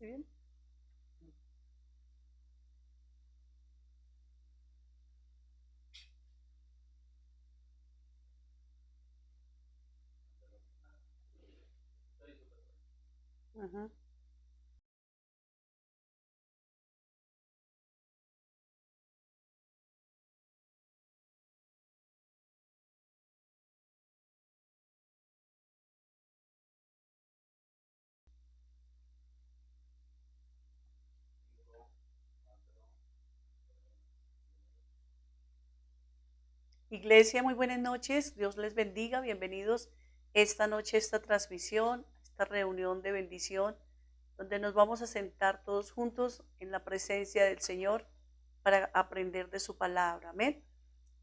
¿Sí bien? Ujú. Iglesia, muy buenas noches. Dios les bendiga. Bienvenidos esta noche a esta transmisión, esta reunión de bendición, donde nos vamos a sentar todos juntos en la presencia del Señor para aprender de su palabra. Amén.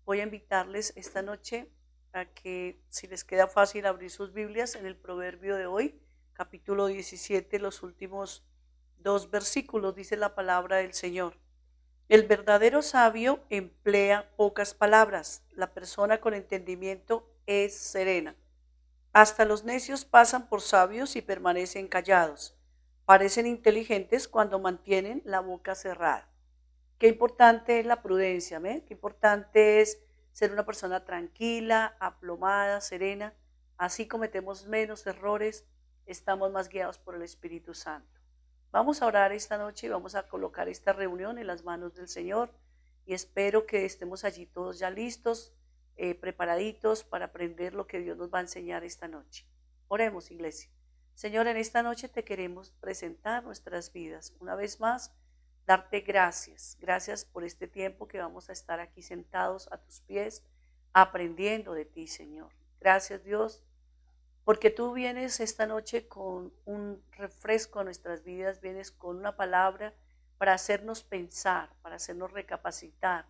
Voy a invitarles esta noche a que, si les queda fácil, abrir sus Biblias en el proverbio de hoy, capítulo 17, los últimos 2 versículos, dice la palabra del Señor. El verdadero sabio emplea pocas palabras. La persona con entendimiento es serena. Hasta los necios pasan por sabios y permanecen callados. Parecen inteligentes cuando mantienen la boca cerrada. Qué importante es la prudencia, ¿eh? Qué importante es ser una persona tranquila, aplomada, serena. Así cometemos menos errores, estamos más guiados por el Espíritu Santo. Vamos a orar esta noche y vamos a colocar esta reunión en las manos del Señor y espero que estemos allí todos ya listos, preparaditos para aprender lo que Dios nos va a enseñar esta noche. Oremos, iglesia. Señor, en esta noche te queremos presentar nuestras vidas. Una vez más, darte gracias. Gracias por este tiempo que vamos a estar aquí sentados a tus pies, aprendiendo de ti, Señor. Gracias, Dios, porque tú vienes esta noche con un refresco a nuestras vidas, vienes con una palabra para hacernos pensar, para hacernos recapacitar,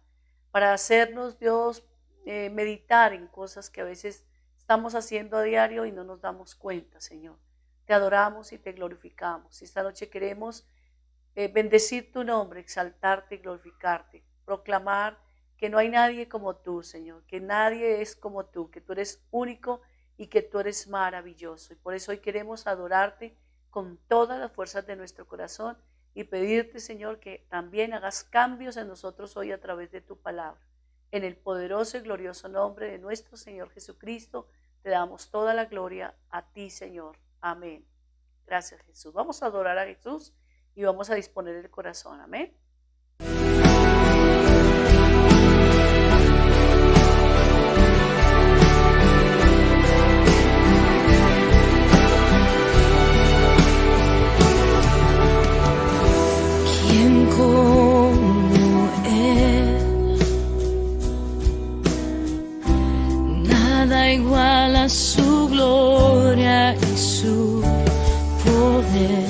para hacernos, Dios, meditar en cosas que a veces estamos haciendo a diario y no nos damos cuenta, Señor. Te adoramos y te glorificamos. Esta noche queremos bendecir tu nombre, exaltarte y glorificarte, proclamar que no hay nadie como tú, Señor, que nadie es como tú, que tú eres único y que tú eres maravilloso. Y por eso hoy queremos adorarte con todas las fuerzas de nuestro corazón y pedirte, Señor, que también hagas cambios en nosotros hoy a través de tu palabra. En el poderoso y glorioso nombre de nuestro Señor Jesucristo, te damos toda la gloria a ti, Señor. Amén. Gracias, Jesús. Vamos a adorar a Jesús y vamos a disponer el corazón. Amén. ¿Quién como Él? Nada igual a su gloria y su poder.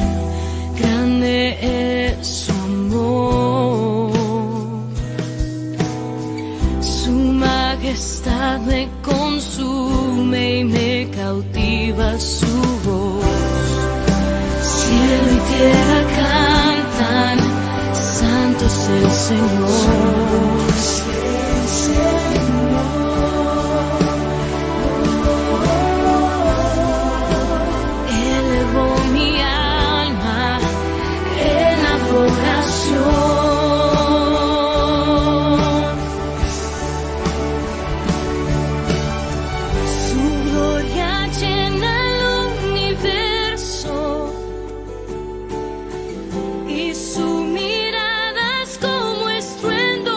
Grande es su amor. Su majestad me consume y me cautiva su voz. Cielo y tierra cantan, santo es el Señor. Elevó mi alma en adoración. Su gloria llena el universo y su mirada es como estruendo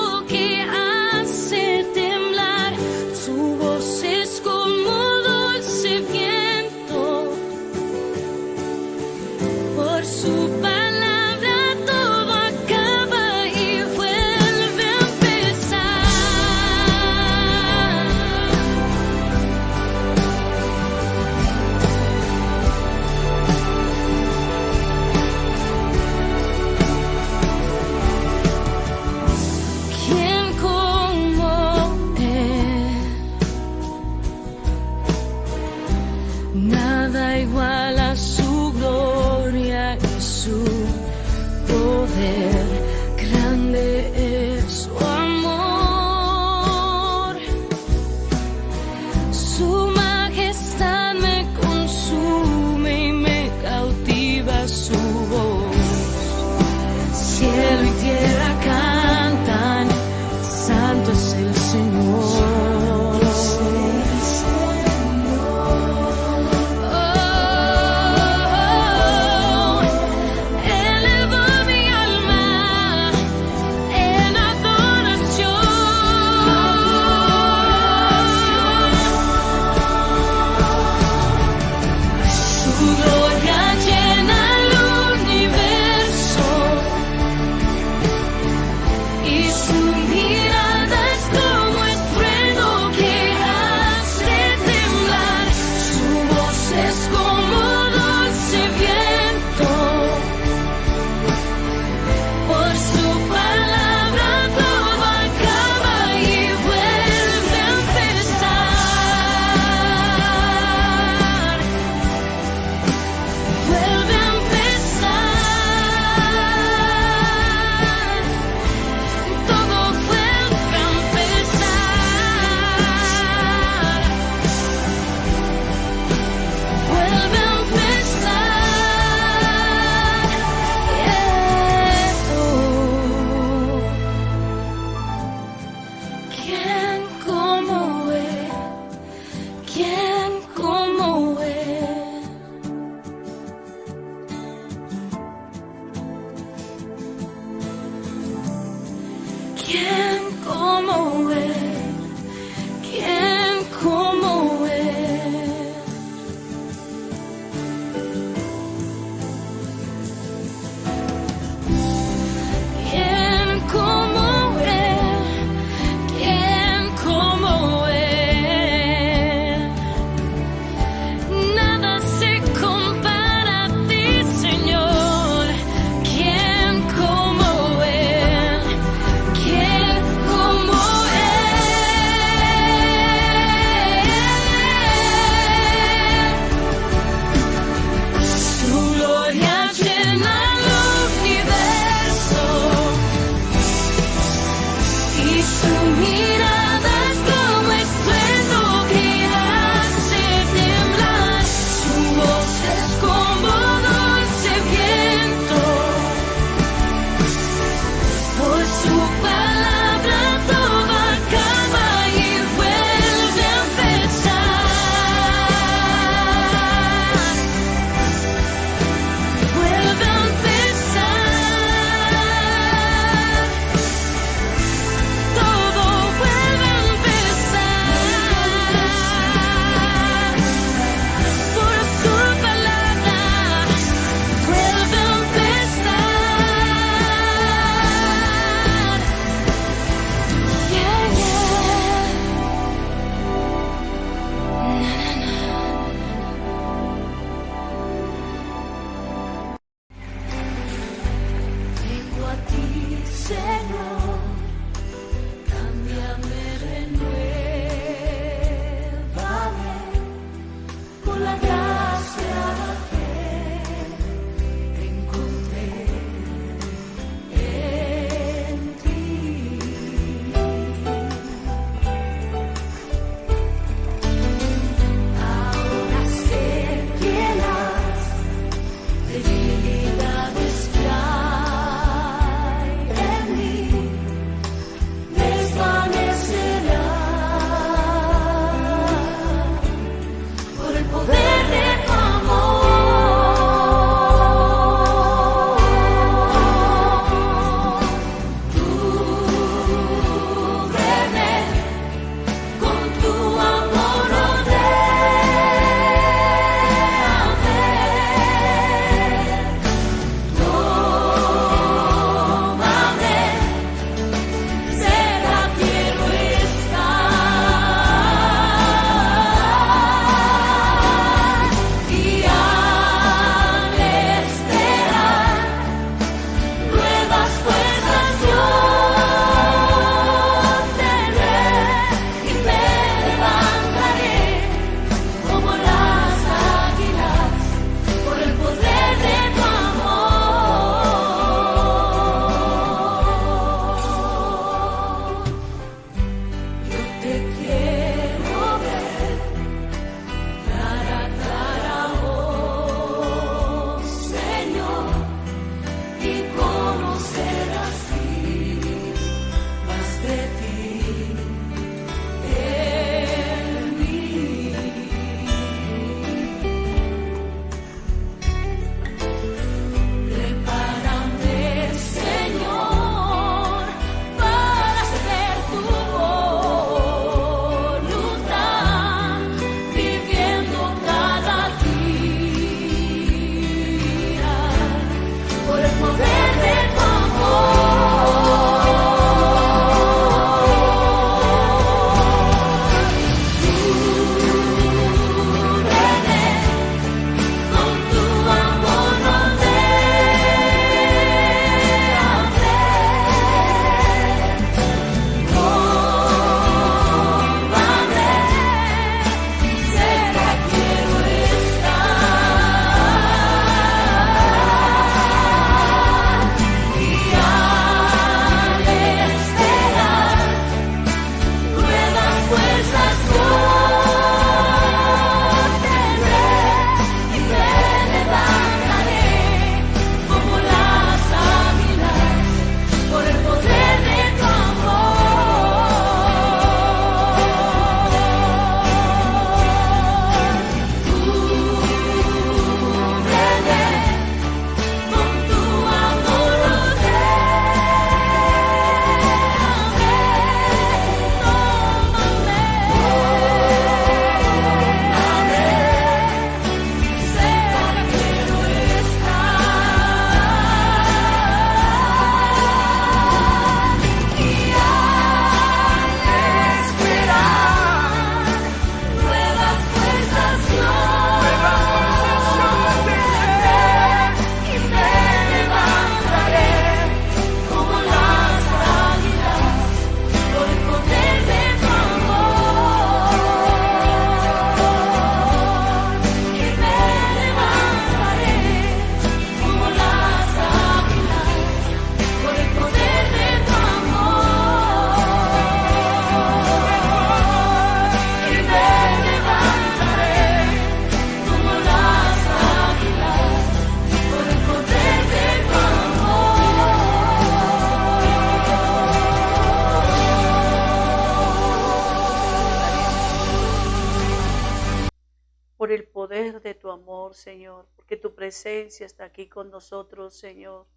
Su mirada es como estruendo que hace temblar. Su voz es como dulce viento. Por su palabra todo acaba y vuelve a empezar. Vuelve a empezar. Todo vuelve poder de tu amor, Señor, porque tu presencia está aquí con nosotros, Señor.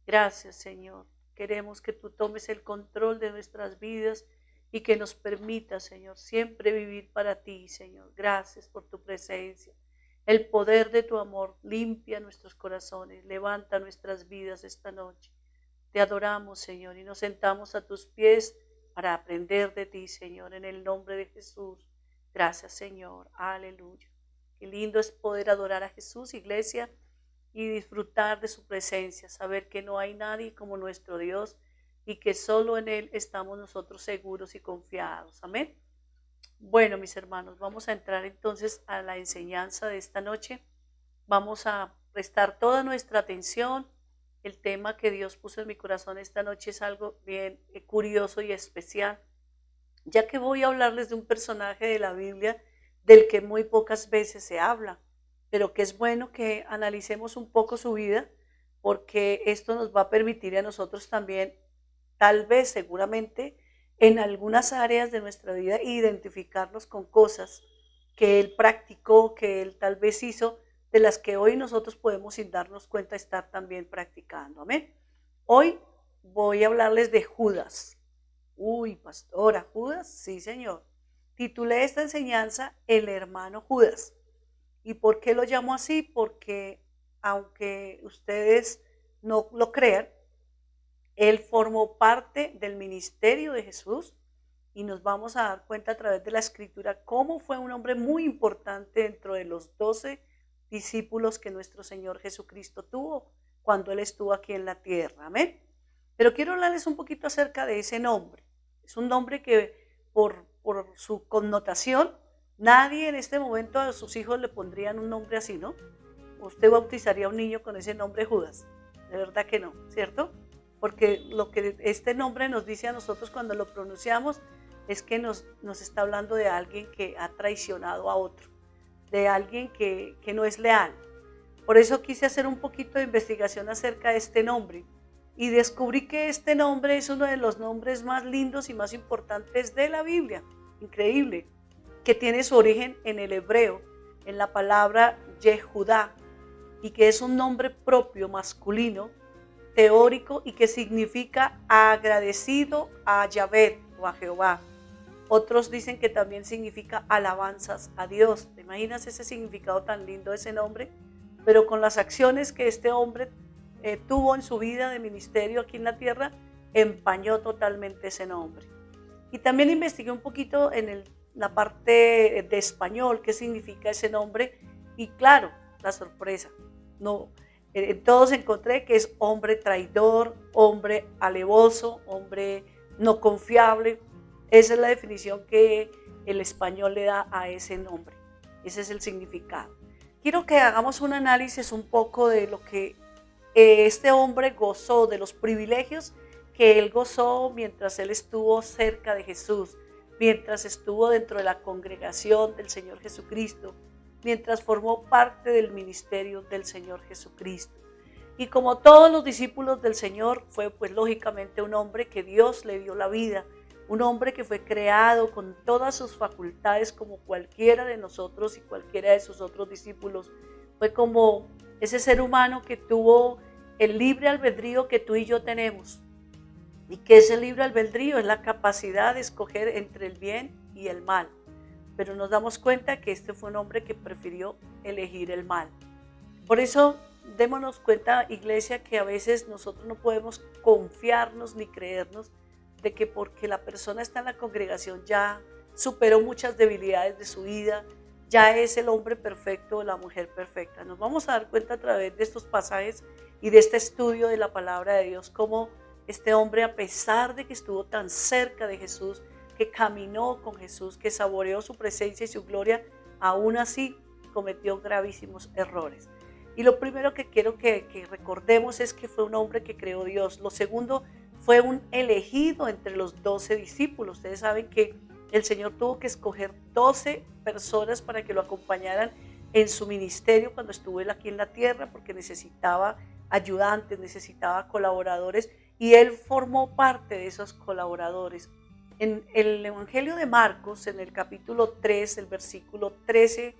Gracias, Señor. Queremos que tú tomes el control de nuestras vidas y que nos permita, Señor, siempre vivir para ti, Señor. Gracias por tu presencia. El poder de tu amor limpia nuestros corazones, levanta nuestras vidas esta noche. Te adoramos, Señor, y nos sentamos a tus pies para aprender de ti, Señor, en el nombre de Jesús. Gracias, Señor. Aleluya. Qué lindo es poder adorar a Jesús, iglesia, y disfrutar de su presencia, saber que no hay nadie como nuestro Dios y que solo en Él estamos nosotros seguros y confiados. Amén. Bueno, mis hermanos, vamos a entrar entonces a la enseñanza de esta noche. Vamos a prestar toda nuestra atención. El tema que Dios puso en mi corazón esta noche es algo bien curioso y especial, ya que voy a hablarles de un personaje de la Biblia del que muy pocas veces se habla, pero que es bueno que analicemos un poco su vida, porque esto nos va a permitir a nosotros también, tal vez, seguramente, en algunas áreas de nuestra vida, identificarnos con cosas que Él practicó, que Él tal vez hizo, de las que hoy nosotros podemos, sin darnos cuenta, estar también practicando. Amén. Hoy voy a hablarles de Judas. Uy, pastora, ¿Judas? Sí, señor. Titulé esta enseñanza El hermano Judas. ¿Y por qué lo llamo así? Porque aunque ustedes no lo crean, él formó parte del ministerio de Jesús y nos vamos a dar cuenta a través de la escritura cómo fue un hombre muy importante dentro de los 12 discípulos que nuestro Señor Jesucristo tuvo cuando Él estuvo aquí en la tierra. Amén. Pero quiero hablarles un poquito acerca de ese nombre. Es un nombre que por su connotación, nadie en este momento a sus hijos le pondrían un nombre así, ¿no? Usted bautizaría a un niño con ese nombre Judas. De verdad que no, ¿cierto? Porque lo que este nombre nos dice a nosotros cuando lo pronunciamos es que nos está hablando de alguien que ha traicionado a otro, de alguien que no es leal. Por eso quise hacer un poquito de investigación acerca de este nombre y descubrí que este nombre es uno de los nombres más lindos y más importantes de la Biblia. Increíble, que tiene su origen en el hebreo, en la palabra Yehudá, y que es un nombre propio masculino, teórico, y que significa agradecido a Yahvé o a Jehová. Otros dicen que también significa alabanzas a Dios. ¿Te imaginas ese significado tan lindo de ese nombre? Pero con las acciones que este hombre tuvo en su vida de ministerio aquí en la tierra, empañó totalmente ese nombre. Y también investigué un poquito en la parte de español, qué significa ese nombre, y claro, la sorpresa, no, en todos encontré que es hombre traidor, hombre alevoso, hombre no confiable. Esa es la definición que el español le da a ese nombre. Ese es el significado. Quiero que hagamos un análisis un poco de lo que este hombre gozó, de los privilegios que él gozó mientras él estuvo cerca de Jesús, mientras estuvo dentro de la congregación del Señor Jesucristo, mientras formó parte del ministerio del Señor Jesucristo. Y como todos los discípulos del Señor, fue pues lógicamente un hombre que Dios le dio la vida, un hombre que fue creado con todas sus facultades como cualquiera de nosotros y cualquiera de sus otros discípulos. Fue como ese ser humano que tuvo el libre albedrío que tú y yo tenemos. Y que ese libre albedrío es la capacidad de escoger entre el bien y el mal. Pero nos damos cuenta que este fue un hombre que prefirió elegir el mal. Por eso, démonos cuenta, iglesia, que a veces nosotros no podemos confiarnos ni creernos de que porque la persona está en la congregación ya superó muchas debilidades de su vida, ya es el hombre perfecto o la mujer perfecta. Nos vamos a dar cuenta a través de estos pasajes y de este estudio de la palabra de Dios, cómo este hombre, a pesar de que estuvo tan cerca de Jesús, que caminó con Jesús, que saboreó su presencia y su gloria, aún así cometió gravísimos errores. Y lo primero que quiero que recordemos es que fue un hombre que creó Dios. Lo segundo, fue un elegido entre los 12 discípulos. Ustedes saben que el Señor tuvo que escoger 12 personas para que lo acompañaran en su ministerio cuando estuvo él aquí en la tierra, porque necesitaba ayudantes, necesitaba colaboradores, y él formó parte de esos colaboradores. En el Evangelio de Marcos, en el capítulo 3, el versículo 13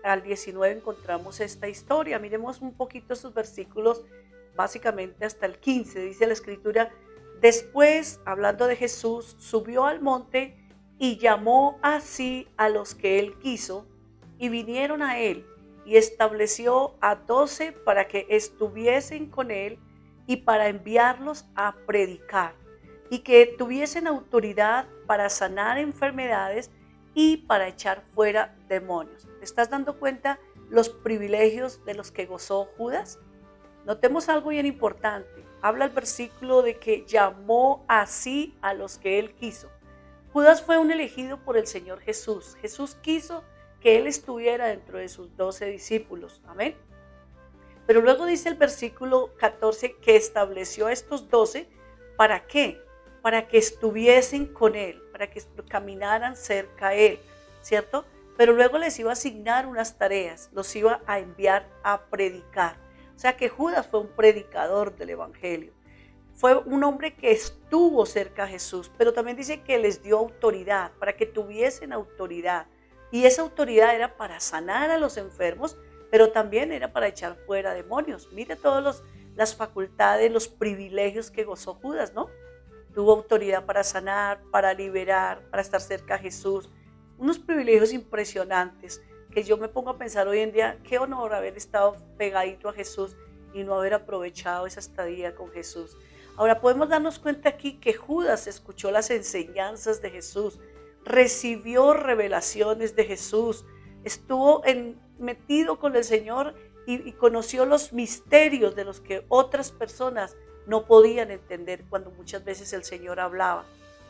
al 19 encontramos esta historia. Miremos un poquito sus versículos, básicamente hasta el 15. Dice la escritura: después, hablando de Jesús, subió al monte y llamó así a los que él quiso, y vinieron a él, y estableció a 12 para que estuviesen con él y para enviarlos a predicar, y que tuviesen autoridad para sanar enfermedades y para echar fuera demonios. ¿Te estás dando cuenta los privilegios de los que gozó Judas? Notemos algo bien importante. Habla el versículo de que llamó así a los que él quiso. Judas fue un elegido por el Señor Jesús. Jesús quiso que él estuviera dentro de sus 12 discípulos. Amén. Pero luego dice el versículo 14 que estableció a estos 12. ¿Para qué? Para que estuviesen con él, para que caminaran cerca a él, ¿cierto? Pero luego les iba a asignar unas tareas, los iba a enviar a predicar. O sea que Judas fue un predicador del evangelio. Fue un hombre que estuvo cerca a Jesús, pero también dice que les dio autoridad, para que tuviesen autoridad. Y esa autoridad era para sanar a los enfermos, pero también era para echar fuera demonios. Mire todas las facultades, los privilegios que gozó Judas, ¿no? Tuvo autoridad para sanar, para liberar, para estar cerca a Jesús. Unos privilegios impresionantes que yo me pongo a pensar hoy en día, qué honor haber estado pegadito a Jesús y no haber aprovechado esa estadía con Jesús. Ahora podemos darnos cuenta aquí que Judas escuchó las enseñanzas de Jesús, recibió revelaciones de Jesús, estuvo metido con el Señor y conoció los misterios de los que otras personas no podían entender cuando muchas veces el Señor hablaba.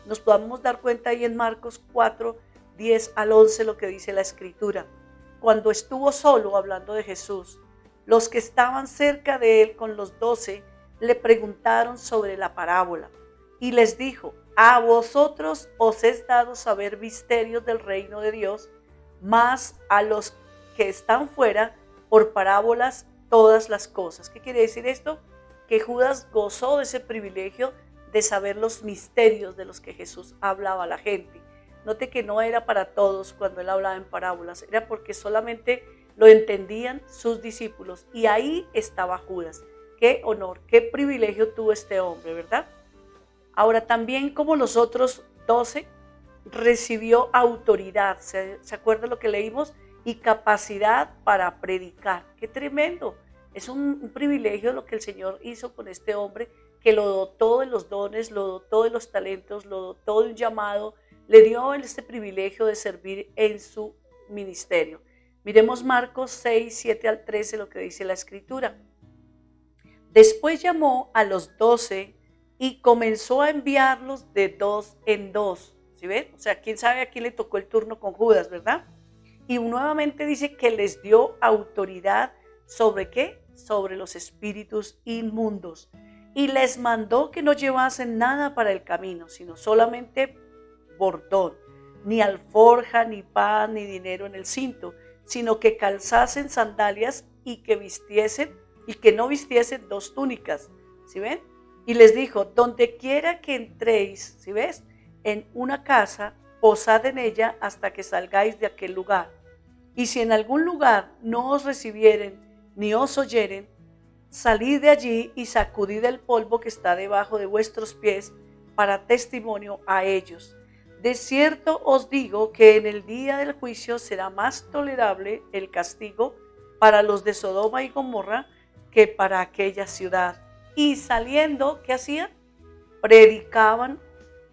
Nos podemos dar cuenta ahí en Marcos 4, 10 al 11 lo que dice la Escritura. Cuando estuvo solo hablando de Jesús, los que estaban cerca de él con los 12 le preguntaron sobre la parábola y les dijo: a vosotros os es dado saber misterios del reino de Dios, mas a los que están fuera por parábolas todas las cosas. ¿Qué quiere decir esto? Que Judas gozó de ese privilegio de saber los misterios de los que Jesús hablaba a la gente. Note que no era para todos cuando él hablaba en parábolas, era porque solamente lo entendían sus discípulos, y ahí estaba Judas. Qué honor, qué privilegio tuvo este hombre, ¿verdad? Ahora también, como los otros 12, recibió autoridad. ¿Se acuerda lo que leímos? Y capacidad para predicar. ¡Qué tremendo! Es un privilegio lo que el Señor hizo con este hombre, que lo dotó de los dones, lo dotó de los talentos, lo dotó de un llamado, le dio este privilegio de servir en su ministerio. Miremos Marcos 6, 7 al 13 lo que dice la Escritura. Después llamó a los 12 y comenzó a enviarlos de 2 en 2. ¿Sí ven? O sea, quién sabe a quién le tocó el turno con Judas, ¿verdad? Y nuevamente dice que les dio autoridad. ¿Sobre qué? Sobre los espíritus inmundos. Y les mandó que no llevasen nada para el camino, sino solamente bordón, ni alforja, ni pan, ni dinero en el cinto, sino que calzasen sandalias y que no vistiesen 2 túnicas. ¿Sí ven? Y les dijo: donde quiera que entréis, ¿sí ves? En una casa, posad en ella hasta que salgáis de aquel lugar. Y si en algún lugar no os recibieren ni os oyeren, salid de allí y sacudid el polvo que está debajo de vuestros pies para testimonio a ellos. De cierto os digo que en el día del juicio será más tolerable el castigo para los de Sodoma y Gomorra que para aquella ciudad. Y saliendo, ¿qué hacían? Predicaban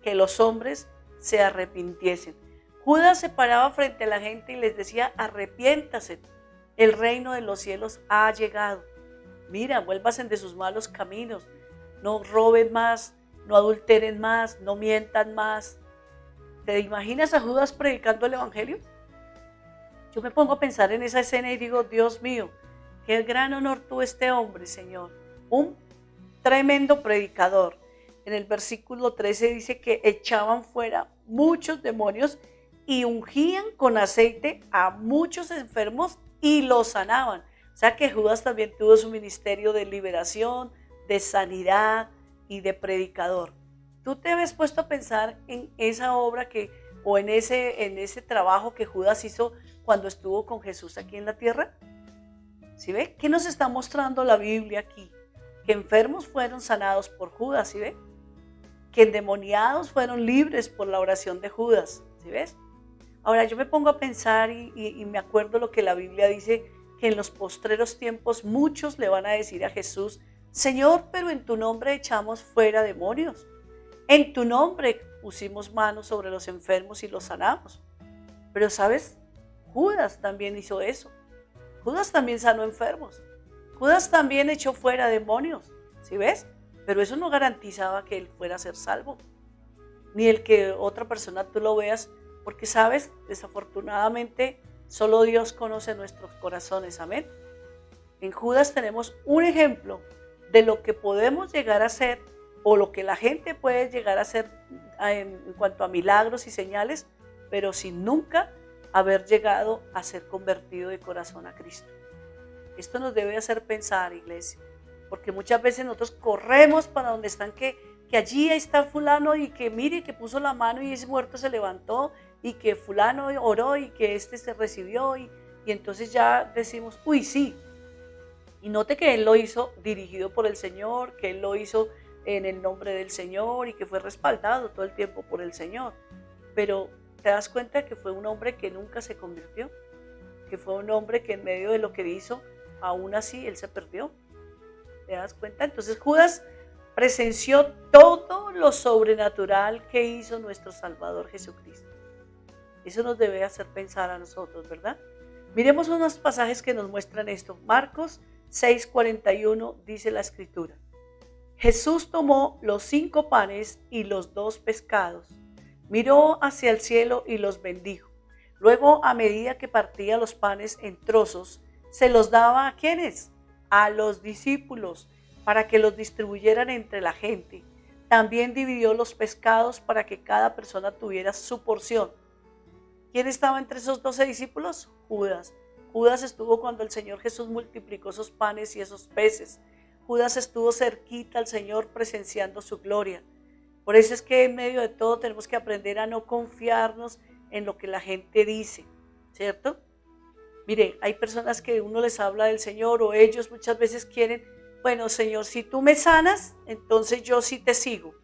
que los hombres se arrepintiesen. Judas se paraba frente a la gente y les decía: arrepiéntase, el reino de los cielos ha llegado. Mira, vuélvanse de sus malos caminos, no roben más, no adulteren más, no mientan más. ¿Te imaginas a Judas predicando el evangelio? Yo me pongo a pensar en esa escena y digo: Dios mío, qué gran honor tuvo este hombre, Señor. Un tremendo predicador. En el versículo 13 dice que echaban fuera muchos demonios y ungían con aceite a muchos enfermos y los sanaban. O sea que Judas también tuvo su ministerio de liberación, de sanidad y de predicador. ¿Tú te habías puesto a pensar en esa obra que o en ese trabajo que Judas hizo cuando estuvo con Jesús aquí en la tierra? ¿Sí ve? ¿Qué nos está mostrando la Biblia aquí? Que enfermos fueron sanados por Judas, ¿sí ve? Que endemoniados fueron libres por la oración de Judas, ¿sí ves? Ahora yo me pongo a pensar y me acuerdo lo que la Biblia dice, que en los postreros tiempos muchos le van a decir a Jesús: Señor, pero en tu nombre echamos fuera demonios, en tu nombre pusimos manos sobre los enfermos y los sanamos. Pero ¿sabes? Judas también hizo eso. Judas también sanó enfermos. Judas también echó fuera demonios, ¿sí ves? Pero eso no garantizaba que él fuera a ser salvo, ni el que otra persona tú lo veas, porque sabes, desafortunadamente, solo Dios conoce nuestros corazones, amén. En Judas tenemos un ejemplo de lo que podemos llegar a ser o lo que la gente puede llegar a ser en cuanto a milagros y señales, pero sin nunca haber llegado a ser convertido de corazón a Cristo. Esto nos debe hacer pensar, iglesia, porque muchas veces nosotros corremos para donde están, que allí está fulano y que mire que puso la mano y ese muerto se levantó y que fulano oró y que este se recibió y entonces ya decimos, uy, sí. Y note que él lo hizo dirigido por el Señor, que él lo hizo en el nombre del Señor y que fue respaldado todo el tiempo por el Señor. Pero te das cuenta que fue un hombre que nunca se convirtió, que fue un hombre que en medio de lo que hizo, aún así él se perdió. ¿Te das cuenta? Entonces Judas presenció todo lo sobrenatural que hizo nuestro Salvador Jesucristo. Eso nos debe hacer pensar a nosotros, ¿verdad? Miremos unos pasajes que nos muestran esto. Marcos 6:41 dice la Escritura: Jesús tomó los 5 panes y los 2 pescados, miró hacia el cielo y los bendijo. Luego, a medida que partía los panes en trozos, se los daba ¿a quiénes? A los discípulos, para que los distribuyeran entre la gente. También dividió los pescados para que cada persona tuviera su porción. ¿Quién estaba entre esos 12 discípulos? Judas. Judas estuvo cuando el Señor Jesús multiplicó esos panes y esos peces. Judas estuvo cerquita al Señor presenciando su gloria. Por eso es que en medio de todo tenemos que aprender a no confiarnos en lo que la gente dice, ¿cierto? Mire, hay personas que uno les habla del Señor o ellos muchas veces quieren, bueno, Señor, si tú me sanas, entonces yo sí te sigo.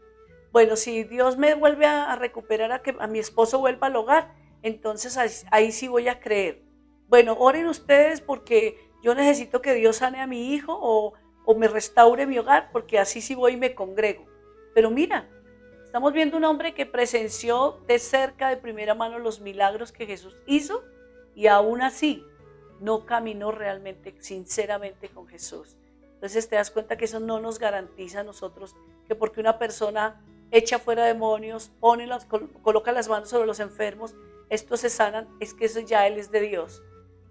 Bueno, si Dios me vuelve a recuperar, a que a mi esposo vuelva al hogar, entonces ahí sí voy a creer. Bueno, oren ustedes porque yo necesito que Dios sane a mi hijo o me restaure mi hogar, porque así sí voy y me congrego. Pero mira, estamos viendo un hombre que presenció de cerca, de primera mano, los milagros que Jesús hizo y aún así no caminó realmente, sinceramente con Jesús. Entonces te das cuenta que eso no nos garantiza a nosotros que porque una persona echa fuera demonios, coloca las manos sobre los enfermos, estos se sanan, es que eso ya Él es de Dios.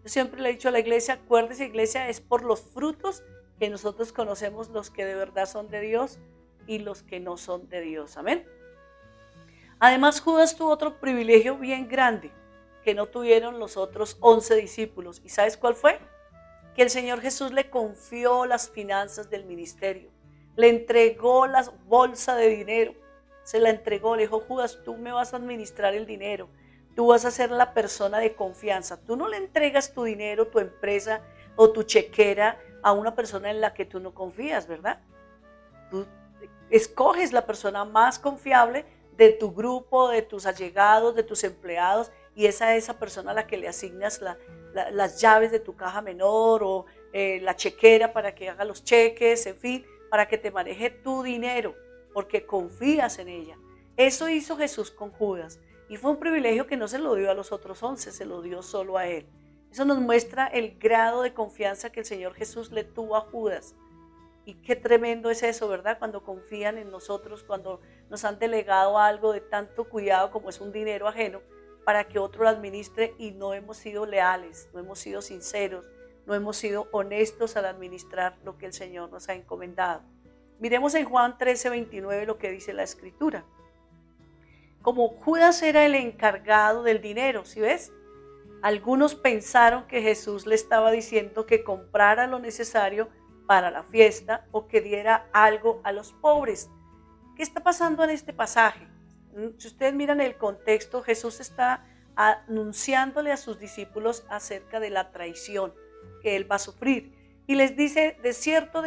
Yo siempre le he dicho a la iglesia, acuérdese, iglesia, es por los frutos que nosotros conocemos los que de verdad son de Dios y los que no son de Dios. Amén. Además, Judas tuvo otro privilegio bien grande que no tuvieron los otros 11 discípulos. ¿Y sabes cuál fue? Que el Señor Jesús le confió las finanzas del ministerio. Le entregó la bolsa de dinero. Se la entregó, le dijo: Judas, tú me vas a administrar el dinero. Tú vas a ser la persona de confianza. Tú no le entregas tu dinero, tu empresa o tu chequera a una persona en la que tú no confías, ¿verdad? Tú escoges la persona más confiable de tu grupo, de tus allegados, de tus empleados, y esa persona a la que le asignas las llaves de tu caja menor o la chequera para que haga los cheques, en fin, para que te maneje tu dinero, porque confías en ella. Eso hizo Jesús con Judas, y fue un privilegio que no se lo dio a los otros 11, se lo dio solo a él. Eso nos muestra el grado de confianza que el Señor Jesús le tuvo a Judas. Y qué tremendo es eso, ¿verdad? Cuando confían en nosotros, cuando nos han delegado algo de tanto cuidado como es un dinero ajeno, para que otro lo administre, y no hemos sido leales, no hemos sido sinceros, no hemos sido honestos al administrar lo que el Señor nos ha encomendado. Miremos en Juan 13:29 lo que dice la Escritura. Como Judas era el encargado del dinero, ¿sí ves? Algunos pensaron que Jesús le estaba diciendo que comprara lo necesario para la fiesta o que diera algo a los pobres. ¿Qué está pasando en este pasaje? Si ustedes miran el contexto, Jesús está anunciándole a sus discípulos acerca de la traición que él va a sufrir. Y les dice, de cierto,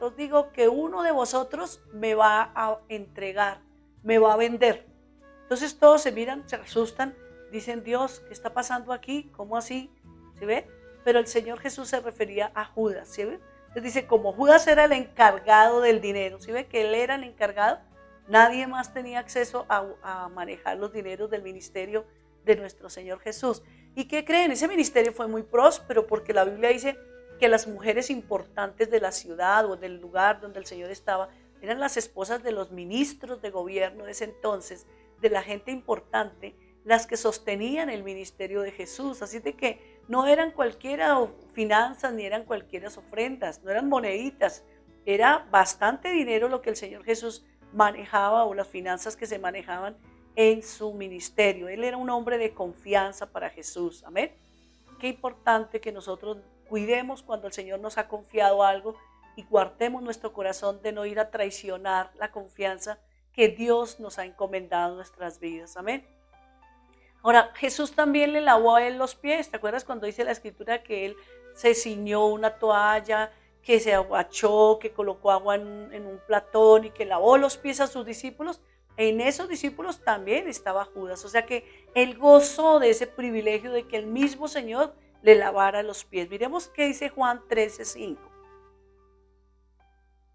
os digo que uno de vosotros me va a entregar, me va a vender. Entonces todos se miran, se asustan, dicen, Dios, ¿qué está pasando aquí? ¿Cómo así? ¿Sí ve? Pero el Señor Jesús se refería a Judas, ¿sí ve? Entonces dice, como Judas era el encargado del dinero, ¿sí ve? Que él era el encargado, nadie más tenía acceso a manejar los dineros del ministerio de nuestro Señor Jesús. ¿Y qué creen? Ese ministerio fue muy próspero porque la Biblia dice que las mujeres importantes de la ciudad o del lugar donde el Señor estaba eran las esposas de los ministros de gobierno de ese entonces, de la gente importante, las que sostenían el ministerio de Jesús. Así de que no eran cualquiera finanzas ni eran cualquiera ofrendas, no eran moneditas, era bastante dinero lo que el Señor Jesús manejaba o las finanzas que se manejaban en su ministerio. Él era un hombre de confianza para Jesús. Amén. Qué importante que nosotros cuidemos cuando el Señor nos ha confiado algo y guardemos nuestro corazón de no ir a traicionar la confianza que Dios nos ha encomendado en nuestras vidas. Amén. Ahora, Jesús también le lavó a él los pies. ¿Te acuerdas cuando dice la escritura que él se ciñó una toalla, que se agachó, que colocó agua en un platón y que lavó los pies a sus discípulos? En esos discípulos también estaba Judas. O sea que él gozó de ese privilegio de que el mismo Señor le lavara los pies. Miremos qué dice Juan 13:5.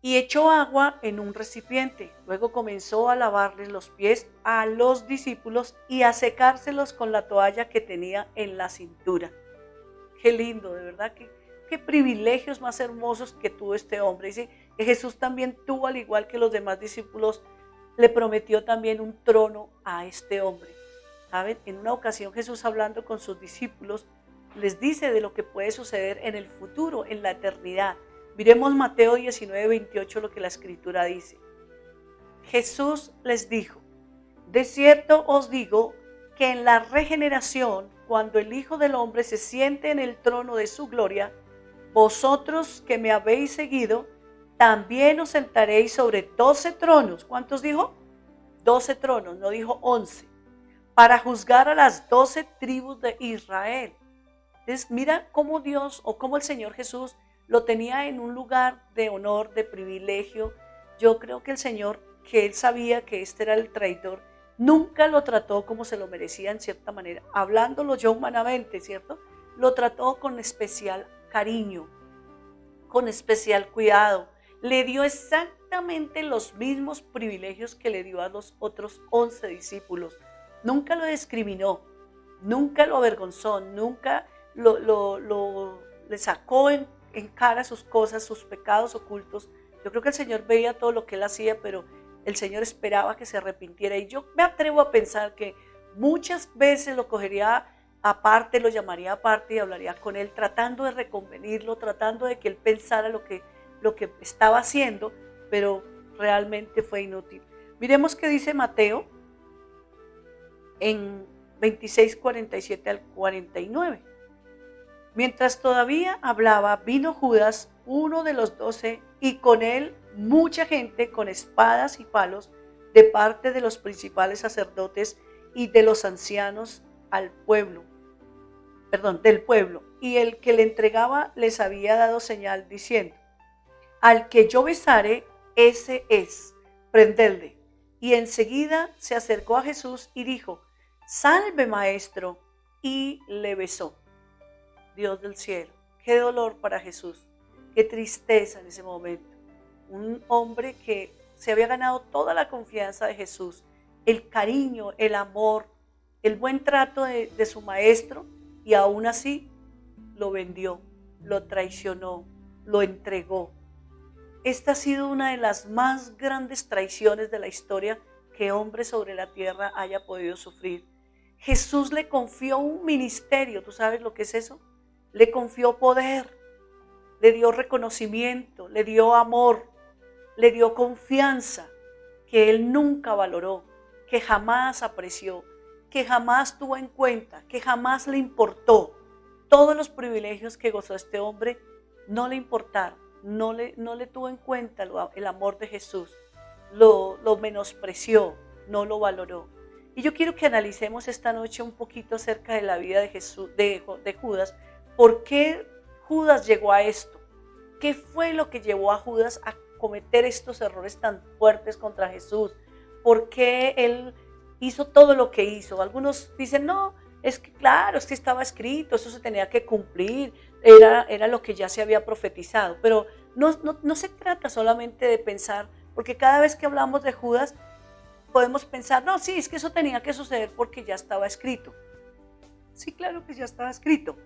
Y echó agua en un recipiente. Luego comenzó a lavarles los pies a los discípulos y a secárselos con la toalla que tenía en la cintura. Qué lindo, de verdad, qué privilegios más hermosos que tuvo este hombre. Dice que Jesús también tuvo, al igual que los demás discípulos, le prometió también un trono a este hombre. ¿Saben? En una ocasión Jesús, hablando con sus discípulos, les dice de lo que puede suceder en el futuro, en la eternidad. Miremos Mateo 19:28, lo que la escritura dice. Jesús les dijo, de cierto os digo que en la regeneración, cuando el Hijo del Hombre se siente en el trono de su gloria, vosotros que me habéis seguido, también os sentaréis sobre 12 tronos. ¿Cuántos dijo? 12 tronos, no dijo 11. Para juzgar a las 12 tribus de Israel. Entonces, mira cómo Dios o cómo el Señor Jesús lo tenía en un lugar de honor, de privilegio. Yo creo que el Señor, que él sabía que este era el traidor, nunca lo trató como se lo merecía en cierta manera. Hablándolo yo humanamente, ¿cierto? Lo trató con especial cariño, con especial cuidado. Le dio exactamente los mismos privilegios que le dio a los otros 11 discípulos. Nunca lo discriminó, nunca lo avergonzó, nunca le sacó en cara sus cosas, sus pecados ocultos. Yo creo que el Señor veía todo lo que él hacía, pero el Señor esperaba que se arrepintiera. Y yo me atrevo a pensar que muchas veces lo cogería aparte, lo llamaría aparte y hablaría con él, tratando de reconvenirlo, tratando de que él pensara lo que estaba haciendo, pero realmente fue inútil. Miremos qué dice Mateo en 26:47 al 49. Mientras todavía hablaba, vino Judas, uno de los 12, y con él mucha gente con espadas y palos de parte de los principales sacerdotes y de los ancianos del pueblo. Y el que le entregaba les había dado señal diciendo, al que yo besare, ese es, prendedle. Y enseguida se acercó a Jesús y dijo, salve maestro, y le besó. Dios del cielo, qué dolor para Jesús, qué tristeza en ese momento. Un hombre que se había ganado toda la confianza de Jesús, el cariño, el amor, el buen trato de su maestro, y aún así lo vendió, lo traicionó, lo entregó. Esta ha sido una de las más grandes traiciones de la historia que hombre sobre la tierra haya podido sufrir. Jesús le confió un ministerio, ¿tú sabes lo que es eso? Le confió poder, le dio reconocimiento, le dio amor, le dio confianza que él nunca valoró, que jamás apreció, que jamás tuvo en cuenta, que jamás le importó. Todos los privilegios que gozó este hombre no le importaron, no le tuvo en cuenta el amor de Jesús, lo menospreció, no lo valoró. Y yo quiero que analicemos esta noche un poquito acerca de la vida de de Judas. ¿Por qué Judas llegó a esto? ¿Qué fue lo que llevó a Judas a cometer estos errores tan fuertes contra Jesús? ¿Por qué él hizo todo lo que hizo? Algunos dicen, no, es que claro, es que estaba escrito, eso se tenía que cumplir, era lo que ya se había profetizado. Pero no se trata solamente de pensar, porque cada vez que hablamos de Judas, podemos pensar, no, sí, es que eso tenía que suceder porque ya estaba escrito. Sí, claro que ya estaba escrito.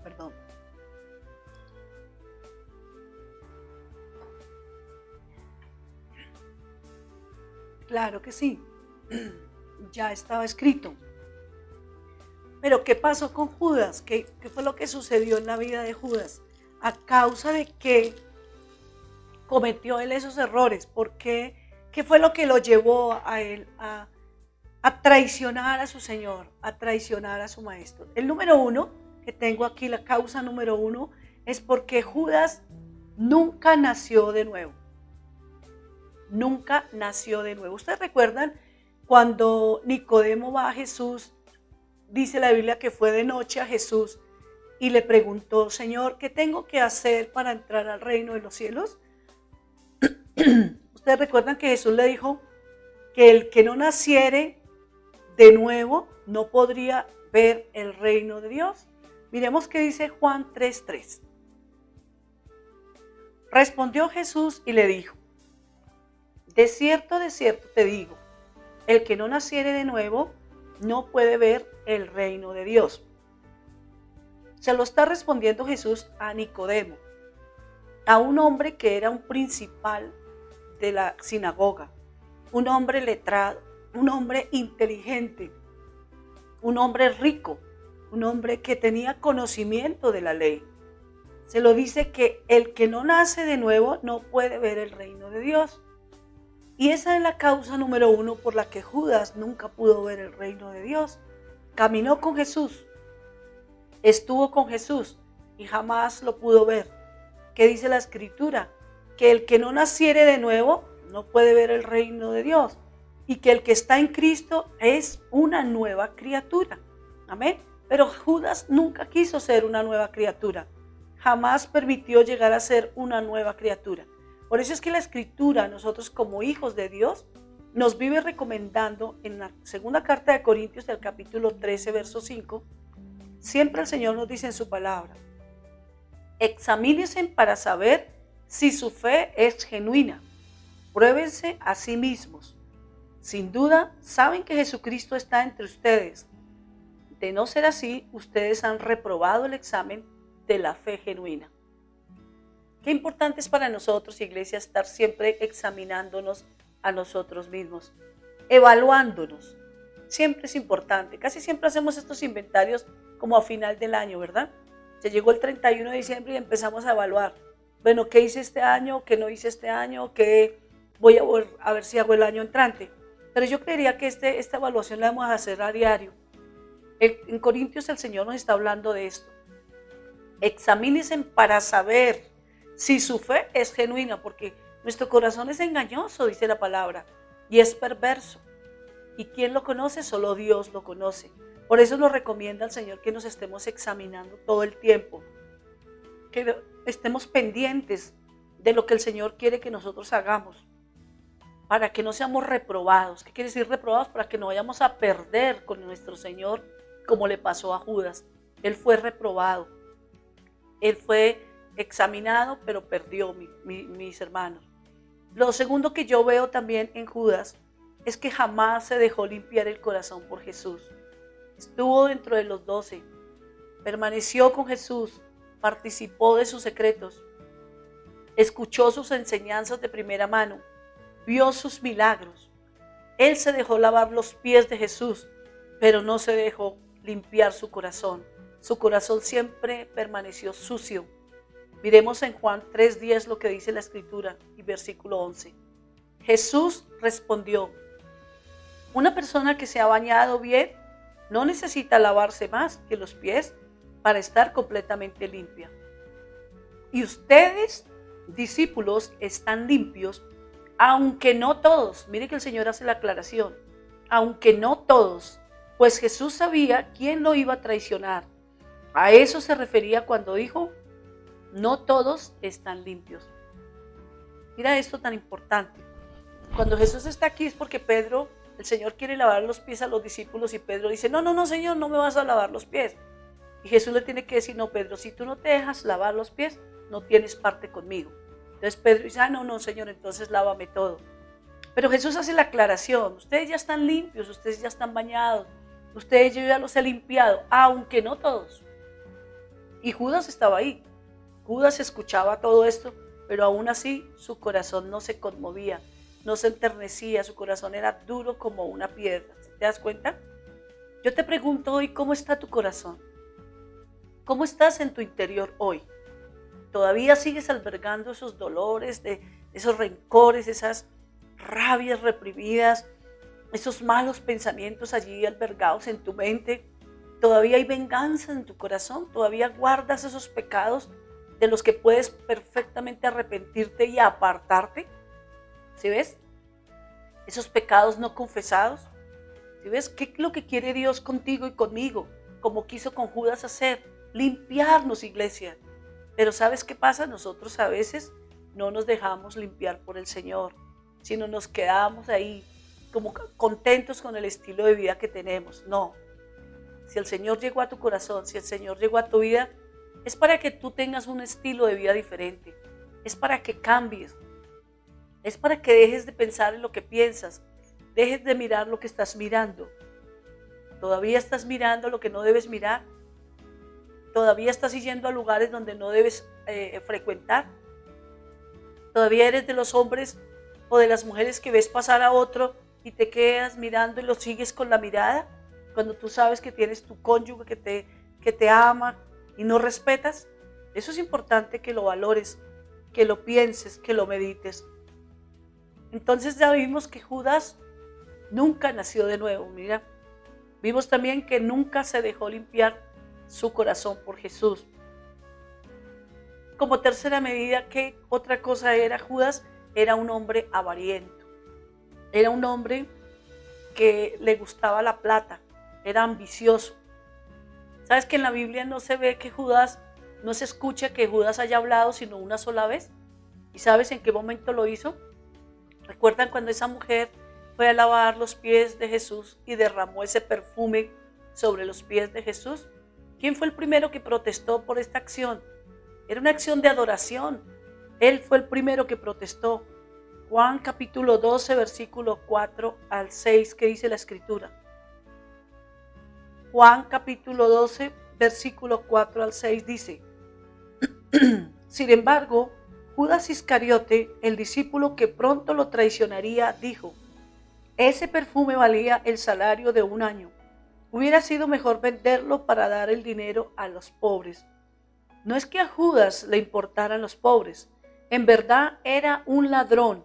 Perdón. Claro que sí, ya estaba escrito. Pero ¿qué pasó con Judas? ¿Qué fue lo que sucedió en la vida de Judas? ¿A causa de qué cometió él esos errores? ¿Por qué? ¿Qué fue lo que lo llevó a él a traicionar a su Señor, a traicionar a su Maestro? El número uno, que tengo aquí, la causa número uno, es porque Judas nunca nació de nuevo. Nunca nació de nuevo. ¿Ustedes recuerdan cuando Nicodemo va a Jesús? Dice la Biblia que fue de noche a Jesús y le preguntó, Señor, ¿qué tengo que hacer para entrar al reino de los cielos? Ustedes recuerdan que Jesús le dijo que el que no naciere de nuevo no podría ver el reino de Dios. Miremos qué dice Juan 3:3. Respondió Jesús y le dijo, de cierto te digo, el que no naciere de nuevo no puede ver el reino de Dios. Se lo está respondiendo Jesús a Nicodemo, a un hombre que era un principal de la sinagoga, un hombre letrado, un hombre inteligente, un hombre rico, un hombre que tenía conocimiento de la ley. Se lo dice que el que no nace de nuevo no puede ver el reino de Dios. Y esa es la causa número uno por la que Judas nunca pudo ver el reino de Dios. Caminó con Jesús, estuvo con Jesús y jamás lo pudo ver. ¿Qué dice la Escritura? Que el que no naciere de nuevo no puede ver el reino de Dios. Y que el que está en Cristo es una nueva criatura. Amén. Pero Judas nunca quiso ser una nueva criatura. Jamás permitió llegar a ser una nueva criatura. Por eso es que la Escritura, nosotros como hijos de Dios, nos vive recomendando en la segunda carta de Corintios del capítulo 13, verso 5, siempre el Señor nos dice en su palabra, examínense para saber si su fe es genuina, pruébense a sí mismos. Sin duda, saben que Jesucristo está entre ustedes. De no ser así, ustedes han reprobado el examen de la fe genuina. Qué importante es para nosotros, iglesia, estar siempre examinándonos a nosotros mismos, evaluándonos. Siempre es importante. Casi siempre hacemos estos inventarios como a final del año, ¿verdad? Se llegó el 31 de diciembre y empezamos a evaluar. Bueno, ¿qué hice este año? ¿Qué no hice este año? ¿Qué voy a ver si hago el año entrante? Pero yo creería que esta evaluación la vamos a hacer a diario. En Corintios el Señor nos está hablando de esto. Examínense para saber si su fe es genuina, porque nuestro corazón es engañoso, dice la palabra, y es perverso. ¿Y quién lo conoce? Solo Dios lo conoce. Por eso nos recomienda el Señor que nos estemos examinando todo el tiempo, que estemos pendientes de lo que el Señor quiere que nosotros hagamos, para que no seamos reprobados. ¿Qué quiere decir reprobados? Para que no vayamos a perder con nuestro Señor, como le pasó a Judas. Él fue reprobado, él fue examinado, pero perdió, mis hermanos. Lo segundo que yo veo también en Judas es que jamás se dejó limpiar el corazón por Jesús. Estuvo dentro de los 12, permaneció con Jesús, participó de sus secretos, escuchó sus enseñanzas de primera mano, vio sus milagros. Él se dejó lavar los pies de Jesús, pero no se dejó limpiar su corazón. Su corazón siempre permaneció sucio. Miremos en Juan 3:10 lo que dice la Escritura y versículo 11. Jesús respondió, una persona que se ha bañado bien no necesita lavarse más que los pies para estar completamente limpia. Y ustedes, discípulos, están limpios, aunque no todos, mire que el Señor hace la aclaración, aunque no todos, pues Jesús sabía quién lo iba a traicionar. A eso se refería cuando dijo, no todos están limpios. Mira esto tan importante. Cuando Jesús está aquí es porque Pedro, el Señor quiere lavar los pies a los discípulos y Pedro dice, no, no, no, Señor, no me vas a lavar los pies. Y Jesús le tiene que decir, no, Pedro, si tú no te dejas lavar los pies, no tienes parte conmigo. Entonces Pedro dice, no, no, Señor, entonces lávame todo. Pero Jesús hace la aclaración, ustedes ya están limpios, ustedes ya están bañados, ustedes yo ya los he limpiado, aunque no todos. Y Judas estaba ahí. Judas escuchaba todo esto, pero aún así su corazón no se conmovía, no se enternecía, su corazón era duro como una piedra. ¿Te das cuenta? Yo te pregunto hoy, ¿cómo está tu corazón? ¿Cómo estás en tu interior hoy? ¿Todavía sigues albergando esos dolores, esos rencores, esas rabias reprimidas, esos malos pensamientos allí albergados en tu mente? ¿Todavía hay venganza en tu corazón? ¿Todavía guardas esos pecados de los que puedes perfectamente arrepentirte y apartarte? ¿Sí ves? Esos pecados no confesados. ¿Sí ves? ¿Qué es lo que quiere Dios contigo y conmigo? Como quiso con Judas hacer, limpiarnos, iglesia. Pero ¿sabes qué pasa? Nosotros a veces no nos dejamos limpiar por el Señor, sino nos quedamos ahí como contentos con el estilo de vida que tenemos. No. Si el Señor llegó a tu corazón, si el Señor llegó a tu vida, es para que tú tengas un estilo de vida diferente. Es para que cambies. Es para que dejes de pensar en lo que piensas. Dejes de mirar lo que estás mirando. ¿Todavía estás mirando lo que no debes mirar? ¿Todavía estás yendo a lugares donde no debes frecuentar? ¿Todavía eres de los hombres o de las mujeres que ves pasar a otro y te quedas mirando y lo sigues con la mirada? Cuando tú sabes que tienes tu cónyuge que te ama y no respetas. Eso es importante que lo valores, que lo pienses, que lo medites. Entonces ya vimos que Judas nunca nació de nuevo. Mira, vimos también que nunca se dejó limpiar su corazón por Jesús. Como tercera medida, ¿qué otra cosa era Judas? Era un hombre avariento. Era un hombre que le gustaba la plata. Era ambicioso. ¿Sabes que en la Biblia no se ve que Judas, no se escucha que Judas haya hablado sino una sola vez? ¿Y sabes en qué momento lo hizo? ¿Recuerdan cuando esa mujer fue a lavar los pies de Jesús y derramó ese perfume sobre los pies de Jesús? ¿Quién fue el primero que protestó por esta acción? Era una acción de adoración. Él fue el primero que protestó. Juan capítulo 12, versículo 4 al 6, ¿qué dice la Escritura? Juan capítulo 12, versículo 4 al 6 dice, sin embargo, Judas Iscariote, el discípulo que pronto lo traicionaría, dijo, ese perfume valía el salario de un año. Hubiera sido mejor venderlo para dar el dinero a los pobres. No es que a Judas le importaran los pobres, en verdad era un ladrón.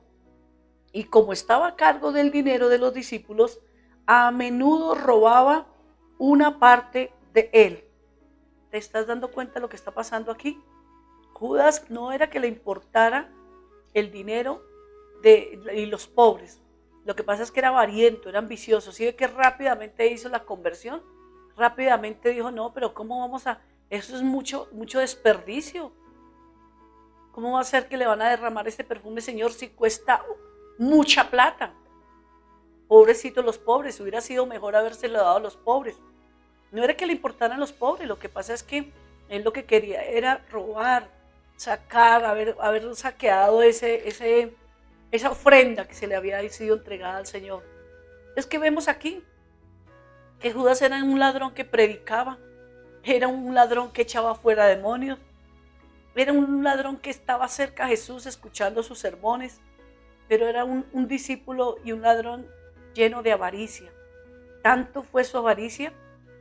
Y como estaba a cargo del dinero de los discípulos, a menudo robaba una parte de él. ¿Te estás dando cuenta de lo que está pasando aquí? Judas no era que le importara el dinero y los pobres. Lo que pasa es que era avariento, era ambicioso. ¿Sí ve que rápidamente hizo la conversión? Rápidamente dijo, no, pero ¿cómo vamos a...? Eso es mucho desperdicio. ¿Cómo va a ser que le van a derramar este perfume, Señor, si cuesta mucha plata? Pobrecitos los pobres, hubiera sido mejor habérselo dado a los pobres. No era que le importaran los pobres, lo que pasa es que él lo que quería era robar, sacar, haber saqueado esa ofrenda que se le había sido entregada al Señor. Es que vemos aquí que Judas era un ladrón que predicaba, era un ladrón que echaba fuera demonios, era un ladrón que estaba cerca a Jesús escuchando sus sermones, pero era un discípulo y un ladrón lleno de avaricia. Tanto fue su avaricia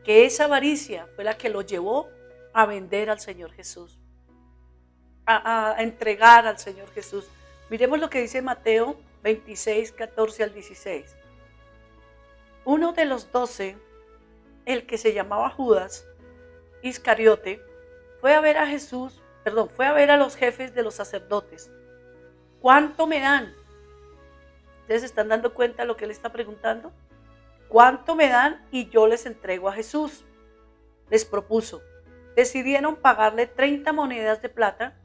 que esa avaricia fue la que lo llevó a vender al Señor Jesús, a entregar al Señor Jesús. Miremos lo que dice Mateo 26, 14 al 16. Uno de los 12, el que se llamaba Judas Iscariote, fue a ver a los jefes de los sacerdotes. ¿Cuánto me dan? ¿Ustedes se están dando cuenta de lo que él está preguntando? ¿Cuánto me dan y yo les entrego a Jesús? Les propuso. Decidieron pagarle 30 monedas de plata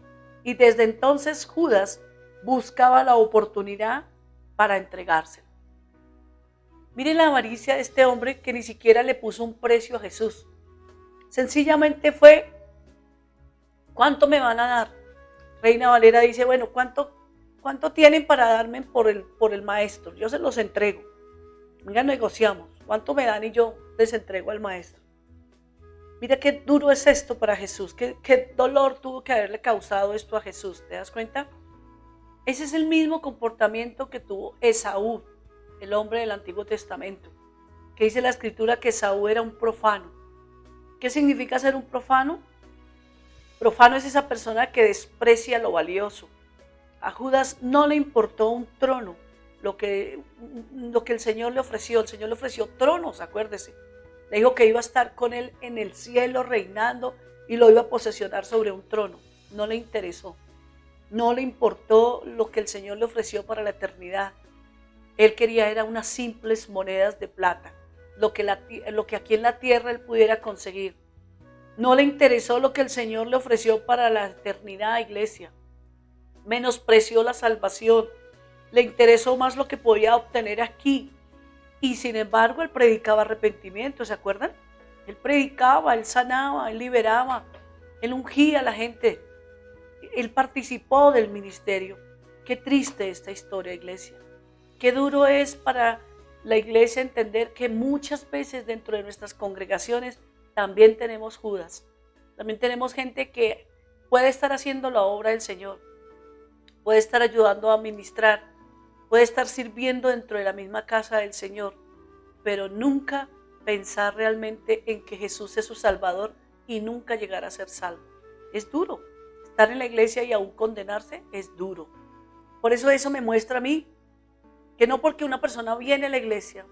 y desde entonces Judas buscaba la oportunidad para entregárselo. Miren la avaricia de este hombre que ni siquiera le puso un precio a Jesús. Sencillamente fue, ¿cuánto me van a dar? Reina Valera dice, bueno, ¿cuánto tienen para darme por el maestro? Yo se los entrego. Venga, negociamos. ¿Cuánto me dan y yo les entrego al maestro? Mira qué duro es esto para Jesús. Qué dolor tuvo que haberle causado esto a Jesús. ¿Te das cuenta? Ese es el mismo comportamiento que tuvo Esaú, el hombre del Antiguo Testamento. Que dice la Escritura que Esaú era un profano. ¿Qué significa ser un profano? Profano es esa persona que desprecia lo valioso. A Judas no le importó un trono, lo que el Señor le ofreció. El Señor le ofreció tronos, acuérdese. Le dijo que iba a estar con él en el cielo reinando y lo iba a posesionar sobre un trono. No le interesó. No le importó lo que el Señor le ofreció para la eternidad. Él quería era unas simples monedas de plata, lo que aquí en la tierra él pudiera conseguir. No le interesó lo que el Señor le ofreció para la eternidad, iglesia. Menospreció la salvación. Le interesó más lo que podía obtener aquí. Y sin embargo, él predicaba arrepentimiento, ¿se acuerdan? Él predicaba, él sanaba, él liberaba, él ungía a la gente. Él participó del ministerio. Qué triste esta historia, iglesia. Qué duro es para la iglesia entender que muchas veces dentro de nuestras congregaciones también tenemos Judas. También tenemos gente que puede estar haciendo la obra del Señor, puede estar ayudando a ministrar, puede estar sirviendo dentro de la misma casa del Señor, pero nunca pensar realmente en que Jesús es su Salvador y nunca llegar a ser salvo. Es duro. Estar en la iglesia y aún condenarse es duro. Por eso me muestra a mí que no porque una persona viene a la iglesia,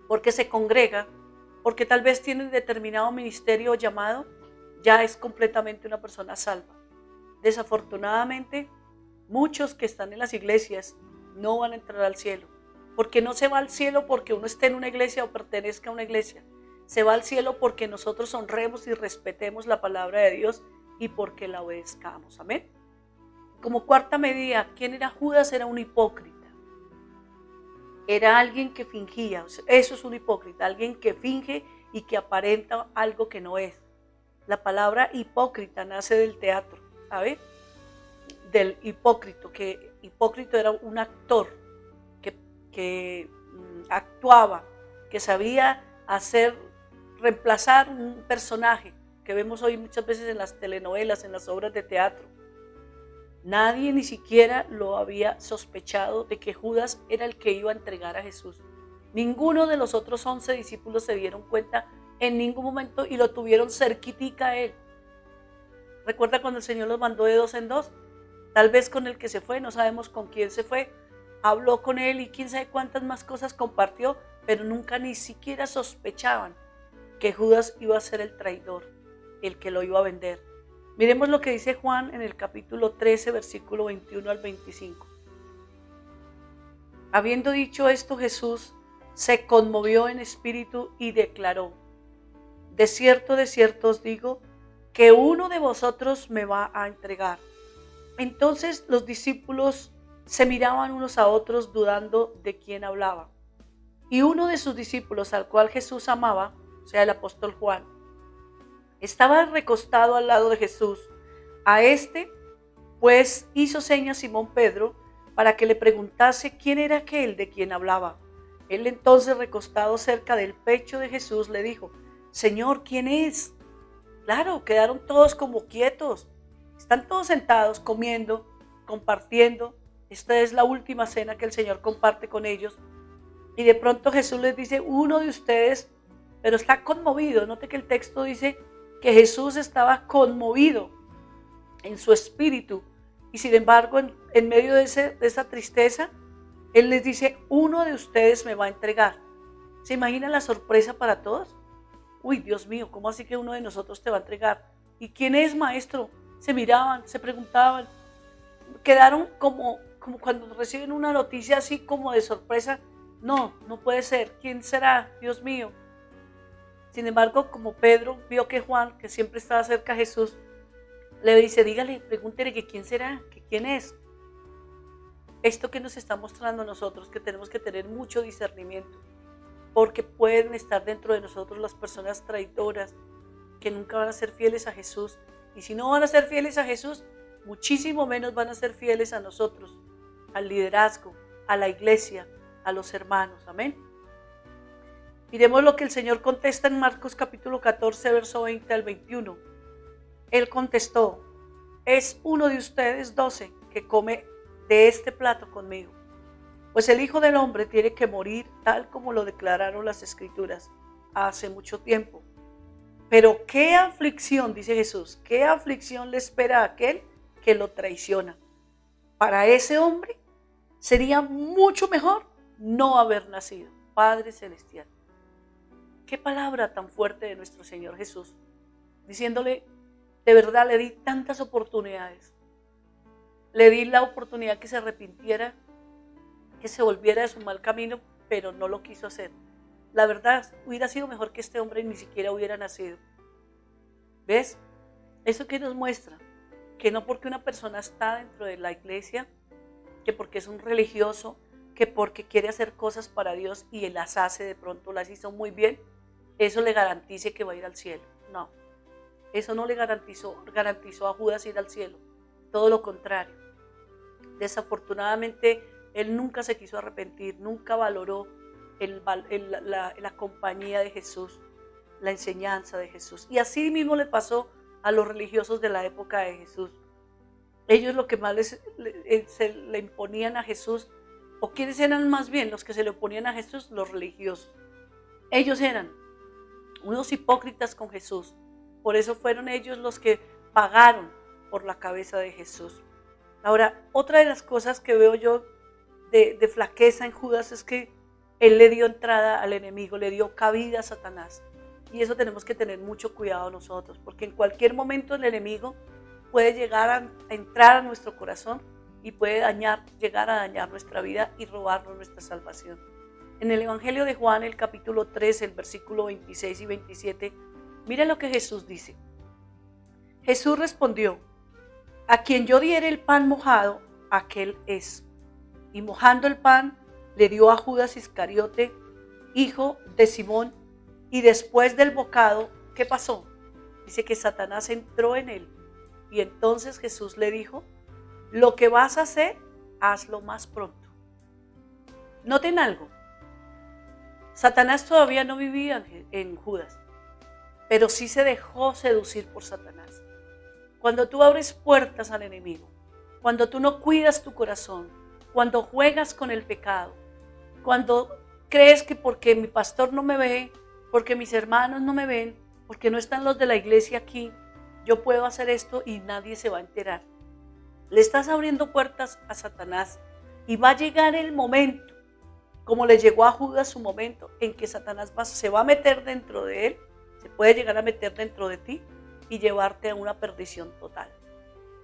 porque se congrega, porque tal vez tiene determinado ministerio o llamado, ya es completamente una persona salva. Desafortunadamente, muchos que están en las iglesias no van a entrar al cielo, porque no se va al cielo porque uno esté en una iglesia o pertenezca a una iglesia. Se va al cielo porque nosotros honremos y respetemos la palabra de Dios y porque la obedezcamos. Amén. Como cuarta medida, ¿quién era Judas? Era un hipócrita. Era alguien que fingía. Eso es un hipócrita, alguien que finge y que aparenta algo que no es. La palabra hipócrita nace del teatro, ¿sabe? Del hipócrito, que hipócrita era un actor que actuaba, que sabía reemplazar un personaje que vemos hoy muchas veces en las telenovelas, en las obras de teatro. Nadie ni siquiera lo había sospechado de que Judas era el que iba a entregar a Jesús. Ninguno de los otros 11 discípulos se dieron cuenta en ningún momento y lo tuvieron cerquitica a él. ¿Recuerda cuando el Señor los mandó de 2 en 2? Tal vez con el que se fue, no sabemos con quién se fue. Habló con él y quién sabe cuántas más cosas compartió, pero nunca ni siquiera sospechaban que Judas iba a ser el traidor, el que lo iba a vender. Miremos lo que dice Juan en el capítulo 13, versículo 21 al 25. Habiendo dicho esto, Jesús se conmovió en espíritu y declaró: de cierto os digo, que uno de vosotros me va a entregar. Entonces los discípulos se miraban unos a otros dudando de quién hablaba. Y uno de sus discípulos, al cual Jesús amaba, o sea, el apóstol Juan, estaba recostado al lado de Jesús. A este, pues, hizo señas Simón Pedro para que le preguntase quién era aquel de quien hablaba. Él entonces, recostado cerca del pecho de Jesús, le dijo: Señor, ¿quién es? Claro, quedaron todos como quietos. Están todos sentados, comiendo, compartiendo. Esta es la última cena que el Señor comparte con ellos. Y de pronto Jesús les dice: uno de ustedes, pero está conmovido. Note que el texto dice que Jesús estaba conmovido en su espíritu. Y sin embargo, en medio de esa tristeza, Él les dice: uno de ustedes me va a entregar. ¿Se imaginan la sorpresa para todos? Uy, Dios mío, ¿cómo así que uno de nosotros te va a entregar? ¿Y quién es, maestro? Se miraban, se preguntaban, quedaron como como cuando reciben una noticia así como de sorpresa. No, no puede ser. ¿Quién será? Dios mío. Sin embargo, como Pedro vio que Juan, que siempre estaba cerca a Jesús, le dice, dígale, pregúntele que quién será, que quién es. Esto que nos está mostrando a nosotros, que tenemos que tener mucho discernimiento, porque pueden estar dentro de nosotros las personas traidoras, que nunca van a ser fieles a Jesús. Y si no van a ser fieles a Jesús, muchísimo menos van a ser fieles a nosotros, al liderazgo, a la iglesia, a los hermanos. Amén. Miremos lo que el Señor contesta en Marcos capítulo 14, verso 20 al 21. Él contestó, es uno de ustedes 12 que come de este plato conmigo. Pues el Hijo del Hombre tiene que morir tal como lo declararon las Escrituras hace mucho tiempo. Pero qué aflicción, dice Jesús, qué aflicción le espera a aquel que lo traiciona. Para ese hombre sería mucho mejor no haber nacido. Padre Celestial. Qué palabra tan fuerte de nuestro Señor Jesús, diciéndole, de verdad le di tantas oportunidades. Le di la oportunidad que se arrepintiera, que se volviera de su mal camino, pero no lo quiso hacer. La verdad, hubiera sido mejor que este hombre ni siquiera hubiera nacido. ¿Ves? Eso que nos muestra, que no porque una persona está dentro de la iglesia, que porque es un religioso, que porque quiere hacer cosas para Dios y él las hace, de pronto las hizo muy bien, eso le garantice que va a ir al cielo. No, eso no le garantizó a Judas ir al cielo, todo lo contrario. Desafortunadamente, él nunca se quiso arrepentir, nunca valoró la compañía de Jesús, la enseñanza de Jesús. Y así mismo le pasó a los religiosos de la época de Jesús. Ellos lo que más se le imponían a Jesús, o quiénes eran más bien los que se le oponían a Jesús, los religiosos. Ellos eran unos hipócritas con Jesús. Por eso fueron ellos los que pagaron por la cabeza de Jesús. Ahora, otra de las cosas que veo yo de flaqueza en Judas es que él le dio entrada al enemigo, le dio cabida a Satanás. Y eso tenemos que tener mucho cuidado nosotros, porque en cualquier momento el enemigo puede llegar a entrar a nuestro corazón y puede llegar a dañar nuestra vida y robarnos nuestra salvación. En el Evangelio de Juan, el capítulo 3, el versículo 26 y 27, mira lo que Jesús dice. Jesús respondió, a quien yo diere el pan mojado, aquel es. Y mojando el pan, le dio a Judas Iscariote, hijo de Simón, y después del bocado, ¿qué pasó? Dice que Satanás entró en él. Y entonces Jesús le dijo, lo que vas a hacer, hazlo más pronto. Noten algo. Satanás todavía no vivía en Judas, pero sí se dejó seducir por Satanás. Cuando tú abres puertas al enemigo, cuando tú no cuidas tu corazón, cuando juegas con el pecado, cuando crees que porque mi pastor no me ve, porque mis hermanos no me ven, porque no están los de la iglesia aquí, yo puedo hacer esto y nadie se va a enterar. Le estás abriendo puertas a Satanás y va a llegar el momento, como le llegó a Judas su momento, en que Satanás se va a meter dentro de él, se puede llegar a meter dentro de ti y llevarte a una perdición total.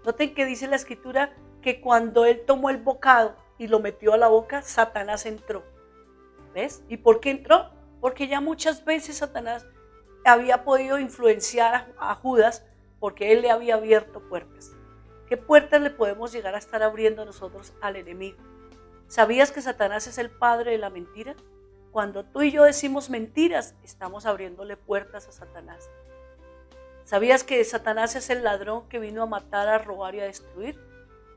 Noten que dice la escritura que cuando él tomó el bocado y lo metió a la boca, Satanás entró. ¿Ves? ¿Y por qué entró? Porque ya muchas veces Satanás había podido influenciar a Judas porque él le había abierto puertas. ¿Qué puertas le podemos llegar a estar abriendo nosotros al enemigo? ¿Sabías que Satanás es el padre de la mentira? Cuando tú y yo decimos mentiras, estamos abriéndole puertas a Satanás. ¿Sabías que Satanás es el ladrón que vino a matar, a robar y a destruir?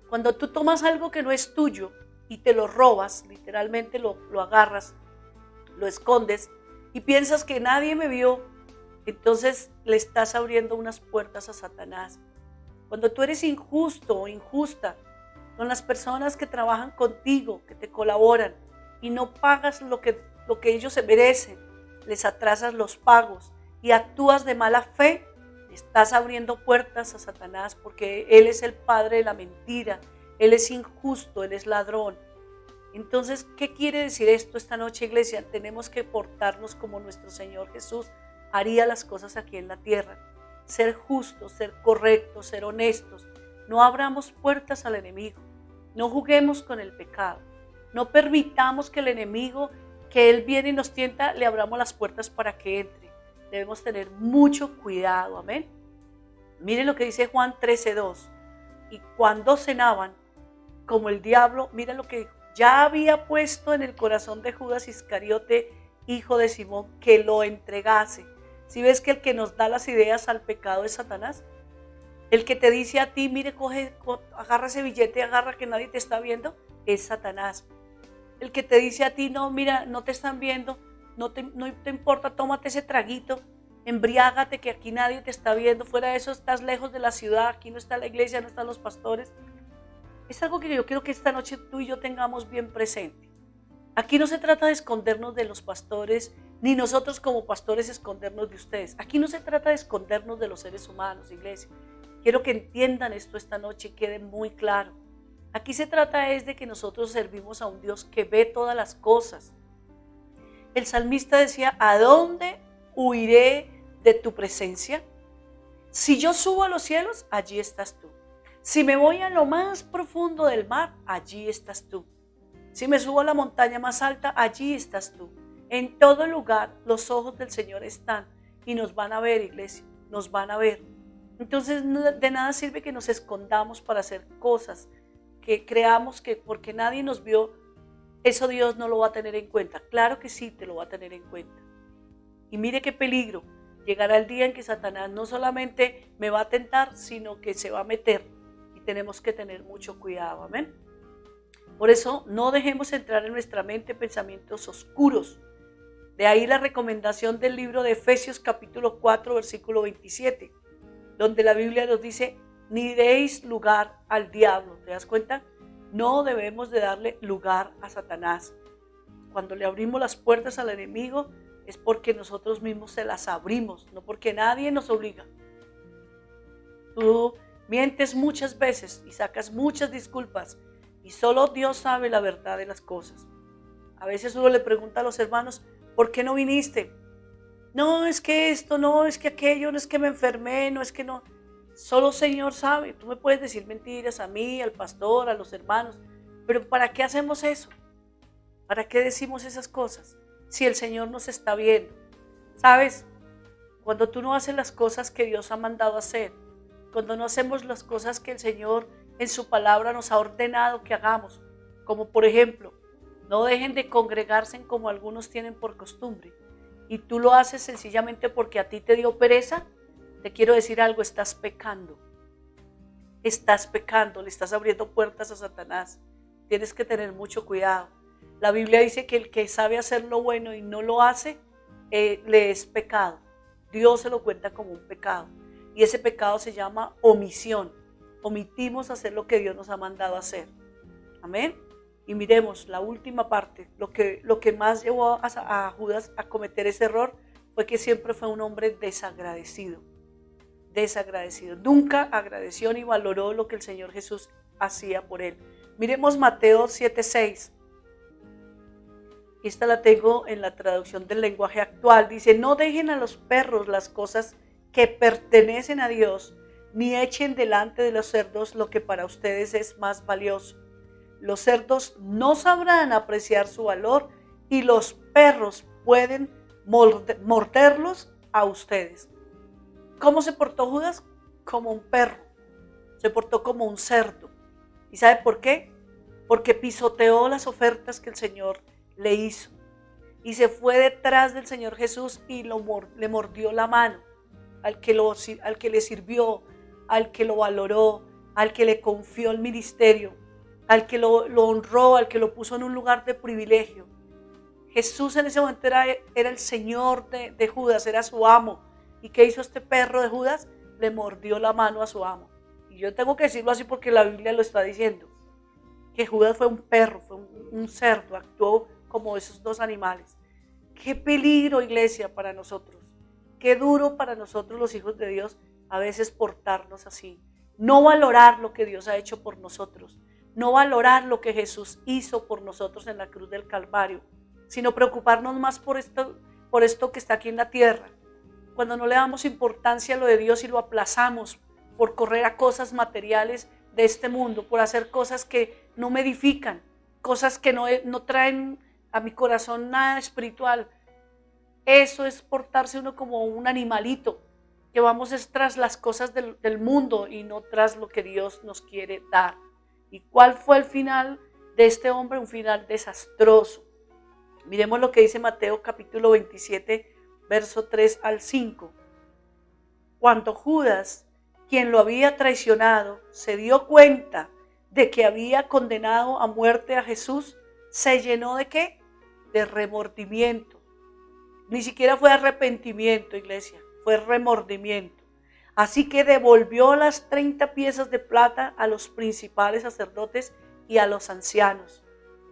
Cuando tú tomas algo que no es tuyo y te lo robas, literalmente lo agarras, lo escondes y piensas que nadie me vio, entonces le estás abriendo unas puertas a Satanás. Cuando tú eres injusto o injusta con las personas que trabajan contigo, que te colaboran y no pagas lo que ellos se merecen, les atrasas los pagos y actúas de mala fe, estás abriendo puertas a Satanás porque él es el padre de la mentira, él es injusto, él es ladrón. Entonces, ¿qué quiere decir esto esta noche, iglesia? Tenemos que portarnos como nuestro Señor Jesús haría las cosas aquí en la tierra. Ser justos, ser correctos, ser honestos. No abramos puertas al enemigo. No juguemos con el pecado. No permitamos que el enemigo, que él viene y nos tienta, le abramos las puertas para que entre. Debemos tener mucho cuidado, amén. Mire lo que dice Juan 13:2. Y cuando cenaban, como el diablo, mira lo que dijo, ya había puesto en el corazón de Judas Iscariote, hijo de Simón, que lo entregase. ¿Sí ves que el que nos da las ideas al pecado es Satanás? El que te dice a ti, mire, agarra ese billete, agarra que nadie te está viendo, es Satanás. El que te dice a ti, no, mira, no te están viendo, no te importa, tómate ese traguito, embriágate que aquí nadie te está viendo, fuera de eso estás lejos de la ciudad, aquí no está la iglesia, no están los pastores. Es algo que yo quiero que esta noche tú y yo tengamos bien presente. Aquí no se trata de escondernos de los pastores, ni nosotros como pastores escondernos de ustedes. Aquí no se trata de escondernos de los seres humanos, iglesia. Quiero que entiendan esto esta noche y quede muy claro. Aquí se trata es de que nosotros servimos a un Dios que ve todas las cosas. El salmista decía, ¿a dónde huiré de tu presencia? Si yo subo a los cielos, allí estás tú. Si me voy a lo más profundo del mar, allí estás tú. Si me subo a la montaña más alta, allí estás tú. En todo lugar los ojos del Señor están y nos van a ver, iglesia, nos van a ver. Entonces de nada sirve que nos escondamos para hacer cosas, que creamos que porque nadie nos vio, eso Dios no lo va a tener en cuenta. Claro que sí te lo va a tener en cuenta. Y mire qué peligro, llegará el día en que Satanás no solamente me va a tentar, sino que se va a meter. Y tenemos que tener mucho cuidado, amén. Por eso no dejemos entrar en nuestra mente pensamientos oscuros. De ahí la recomendación del libro de Efesios capítulo 4, versículo 27, donde la Biblia nos dice, ni deis lugar al diablo. ¿Te das cuenta? No debemos de darle lugar a Satanás. Cuando le abrimos las puertas al enemigo es porque nosotros mismos se las abrimos, no porque nadie nos obliga. Tú mientes muchas veces y sacas muchas disculpas y solo Dios sabe la verdad de las cosas. A veces uno le pregunta a los hermanos, ¿por qué no viniste? No, es que esto, no, es que aquello, no es que me enfermé, no es que no. Solo el Señor sabe. Tú me puedes decir mentiras a mí, al pastor, a los hermanos, pero ¿para qué hacemos eso? ¿Para qué decimos esas cosas? Si el Señor nos está viendo. ¿Sabes? Cuando tú no haces las cosas que Dios ha mandado hacer, cuando no hacemos las cosas que el Señor en su palabra nos ha ordenado que hagamos, como por ejemplo, no dejen de congregarse como algunos tienen por costumbre, y tú lo haces sencillamente porque a ti te dio pereza, te quiero decir algo, estás pecando, le estás abriendo puertas a Satanás, tienes que tener mucho cuidado. La Biblia dice que el que sabe hacer lo bueno y no lo hace, le es pecado. Dios se lo cuenta como un pecado. Y ese pecado se llama omisión. Omitimos hacer lo que Dios nos ha mandado hacer. Amén. Y miremos la última parte. Lo que más llevó a Judas a cometer ese error fue que siempre fue un hombre desagradecido. Desagradecido. Nunca agradeció ni valoró lo que el Señor Jesús hacía por él. Miremos Mateo 7:6. Esta la tengo en la traducción del lenguaje actual. Dice, no dejen a los perros las cosas que pertenecen a Dios, ni echen delante de los cerdos lo que para ustedes es más valioso. Los cerdos no sabrán apreciar su valor y los perros pueden morderlos a ustedes. ¿Cómo se portó Judas? Como un perro. Se portó como un cerdo. ¿Y sabe por qué? Porque pisoteó las ofertas que el Señor le hizo. Y se fue detrás del Señor Jesús y le mordió la mano al que le sirvió, al que lo valoró, al que le confió el ministerio, al que lo honró, al que lo puso en un lugar de privilegio. Jesús en ese momento era el Señor de Judas, era su amo. ¿Y qué hizo este perro de Judas? Le mordió la mano a su amo. Y yo tengo que decirlo así porque la Biblia lo está diciendo. Que Judas fue un perro, fue un cerdo, actuó como esos dos animales. Qué peligro, iglesia, para nosotros. Qué duro para nosotros los hijos de Dios a veces portarnos así. No valorar lo que Dios ha hecho por nosotros. No valorar lo que Jesús hizo por nosotros en la cruz del Calvario. Sino preocuparnos más por esto que está aquí en la tierra. Cuando no le damos importancia a lo de Dios y lo aplazamos por correr a cosas materiales, de este mundo, por hacer cosas que no me edifican, cosas que no traen a mi corazón nada espiritual. Eso es portarse uno como un animalito, que vamos es tras las cosas del mundo y no tras lo que Dios nos quiere dar. ¿Y cuál fue el final de este hombre? Un final desastroso. Miremos lo que dice Mateo capítulo 27, verso 3 al 5. Cuando Judas, quien lo había traicionado, se dio cuenta de que había condenado a muerte a Jesús, se llenó ¿de qué? De remordimiento. Ni siquiera fue arrepentimiento, iglesia, fue remordimiento. Así que devolvió las 30 piezas de plata a los principales sacerdotes y a los ancianos.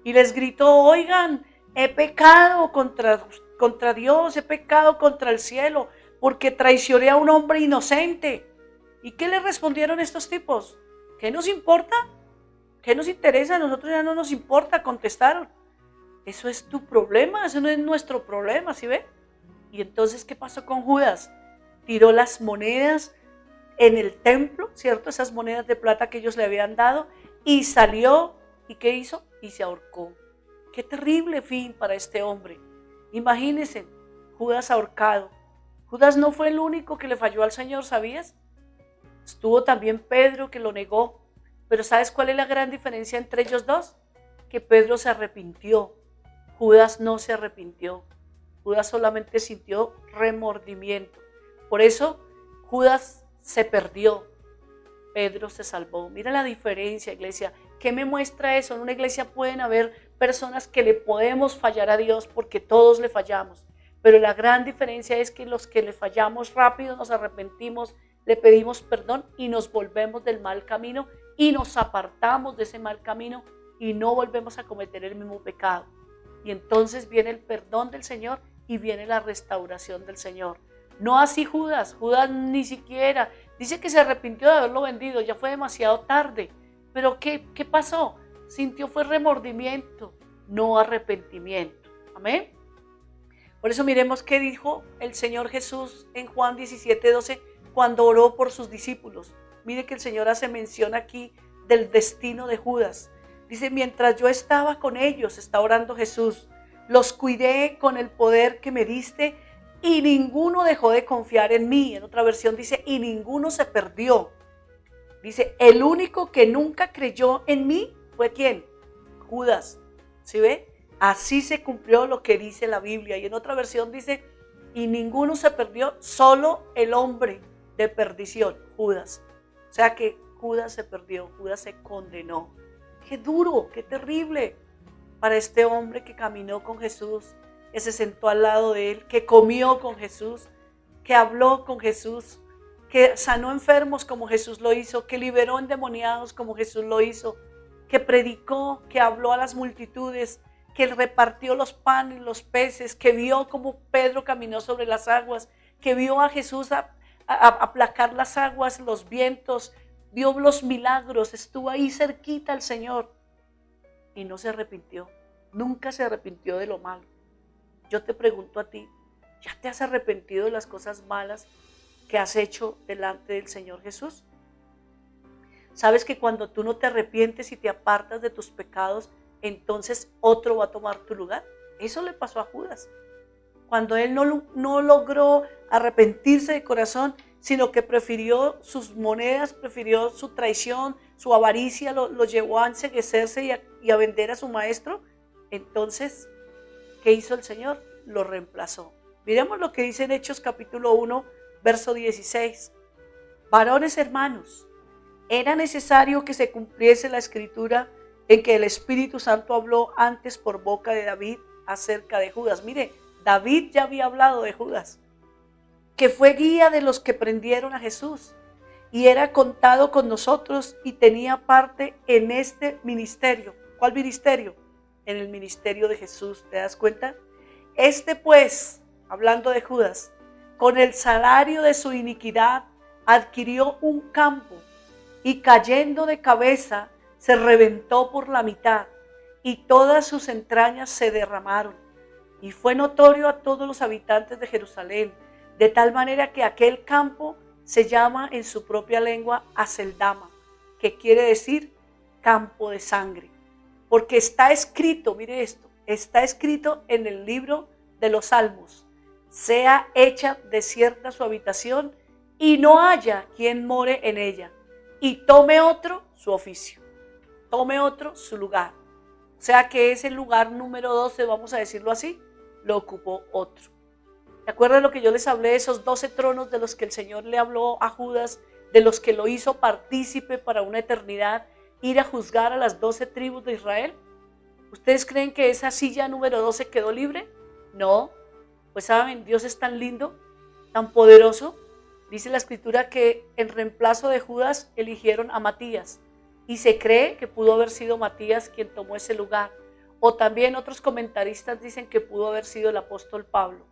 Y les gritó: oigan, he pecado contra Dios, he pecado contra el cielo, porque traicioné a un hombre inocente. ¿Y qué le respondieron estos tipos? ¿Qué nos importa? ¿Qué nos interesa? A nosotros ya no nos importa, contestaron. Eso es tu problema, eso no es nuestro problema, ¿sí ve? Y entonces, ¿qué pasó con Judas? Tiró las monedas en el templo, ¿cierto? Esas monedas de plata que ellos le habían dado, y salió, ¿y qué hizo? Y se ahorcó. Qué terrible fin para este hombre. Imagínense, Judas ahorcado. Judas no fue el único que le falló al Señor, ¿sabías? Estuvo también Pedro, que lo negó. Pero ¿sabes cuál es la gran diferencia entre ellos dos? Que Pedro se arrepintió. Judas no se arrepintió. Judas solamente sintió remordimiento. Por eso Judas se perdió. Pedro se salvó. Mira la diferencia, iglesia. ¿Qué me muestra eso? En una iglesia pueden haber personas que le podemos fallar a Dios porque todos le fallamos. Pero la gran diferencia es que los que le fallamos rápido nos arrepentimos, le pedimos perdón y nos volvemos del mal camino y nos apartamos de ese mal camino y no volvemos a cometer el mismo pecado. Y entonces viene el perdón del Señor y viene la restauración del Señor. No así Judas. Judas ni siquiera dice que se arrepintió de haberlo vendido, ya fue demasiado tarde. Pero ¿qué pasó? Sintió fue remordimiento, no arrepentimiento. Amén. Por eso miremos qué dijo el Señor Jesús en Juan 17:12 cuando oró por sus discípulos. Mire que el Señor hace mención aquí del destino de Judas. Dice: mientras yo estaba con ellos, está orando Jesús, los cuidé con el poder que me diste y ninguno dejó de confiar en mí. En otra versión dice: y ninguno se perdió. Dice: el único que nunca creyó en mí fue ¿quién? Judas. ¿Sí ve? Así se cumplió lo que dice la Biblia. Y en otra versión dice: y ninguno se perdió, solo el hombre de perdición, Judas. O sea que Judas se perdió, Judas se condenó. Qué duro, qué terrible para este hombre que caminó con Jesús, que se sentó al lado de él, que comió con Jesús, que habló con Jesús, que sanó enfermos como Jesús lo hizo, que liberó endemoniados como Jesús lo hizo, que predicó, que habló a las multitudes, que repartió los panes y los peces, que vio cómo Pedro caminó sobre las aguas, que vio a Jesús aplacar las aguas, los vientos, vio los milagros, estuvo ahí cerquita al Señor y no se arrepintió, nunca se arrepintió de lo malo. Yo te pregunto a ti, ¿ya te has arrepentido de las cosas malas que has hecho delante del Señor Jesús? ¿Sabes que cuando tú no te arrepientes y te apartas de tus pecados, entonces otro va a tomar tu lugar? Eso le pasó a Judas. Cuando él no logró arrepentirse de corazón, sino que prefirió sus monedas, prefirió su traición, su avaricia, lo llevó a enceguecerse y a vender a su maestro. Entonces, ¿qué hizo el Señor? Lo reemplazó. Miremos lo que dice en Hechos capítulo 1, verso 16. Varones hermanos, era necesario que se cumpliese la escritura en que el Espíritu Santo habló antes por boca de David acerca de Judas. Mire, David ya había hablado de Judas, que fue guía de los que prendieron a Jesús y era contado con nosotros y tenía parte en este ministerio. ¿Cuál ministerio? En el ministerio de Jesús, ¿te das cuenta? Este pues, hablando de Judas, con el salario de su iniquidad adquirió un campo y cayendo de cabeza se reventó por la mitad y todas sus entrañas se derramaron. Y fue notorio a todos los habitantes de Jerusalén, de tal manera que aquel campo se llama en su propia lengua Aceldama, que quiere decir campo de sangre. Porque está escrito, mire esto, está escrito en el libro de los Salmos: sea hecha desierta su habitación y no haya quien more en ella, y tome otro su oficio, tome otro su lugar. O sea que ese lugar número 12, vamos a decirlo así, lo ocupó otro. ¿Te acuerdas lo que yo les hablé de esos 12 tronos de los que el Señor le habló a Judas, de los que lo hizo partícipe para una eternidad, ir a juzgar a las 12 tribus de Israel? ¿Ustedes creen que esa silla número 12 quedó libre? No. Pues saben, Dios es tan lindo, tan poderoso. Dice la escritura que en reemplazo de Judas eligieron a Matías. Y se cree que pudo haber sido Matías quien tomó ese lugar. O también otros comentaristas dicen que pudo haber sido el apóstol Pablo.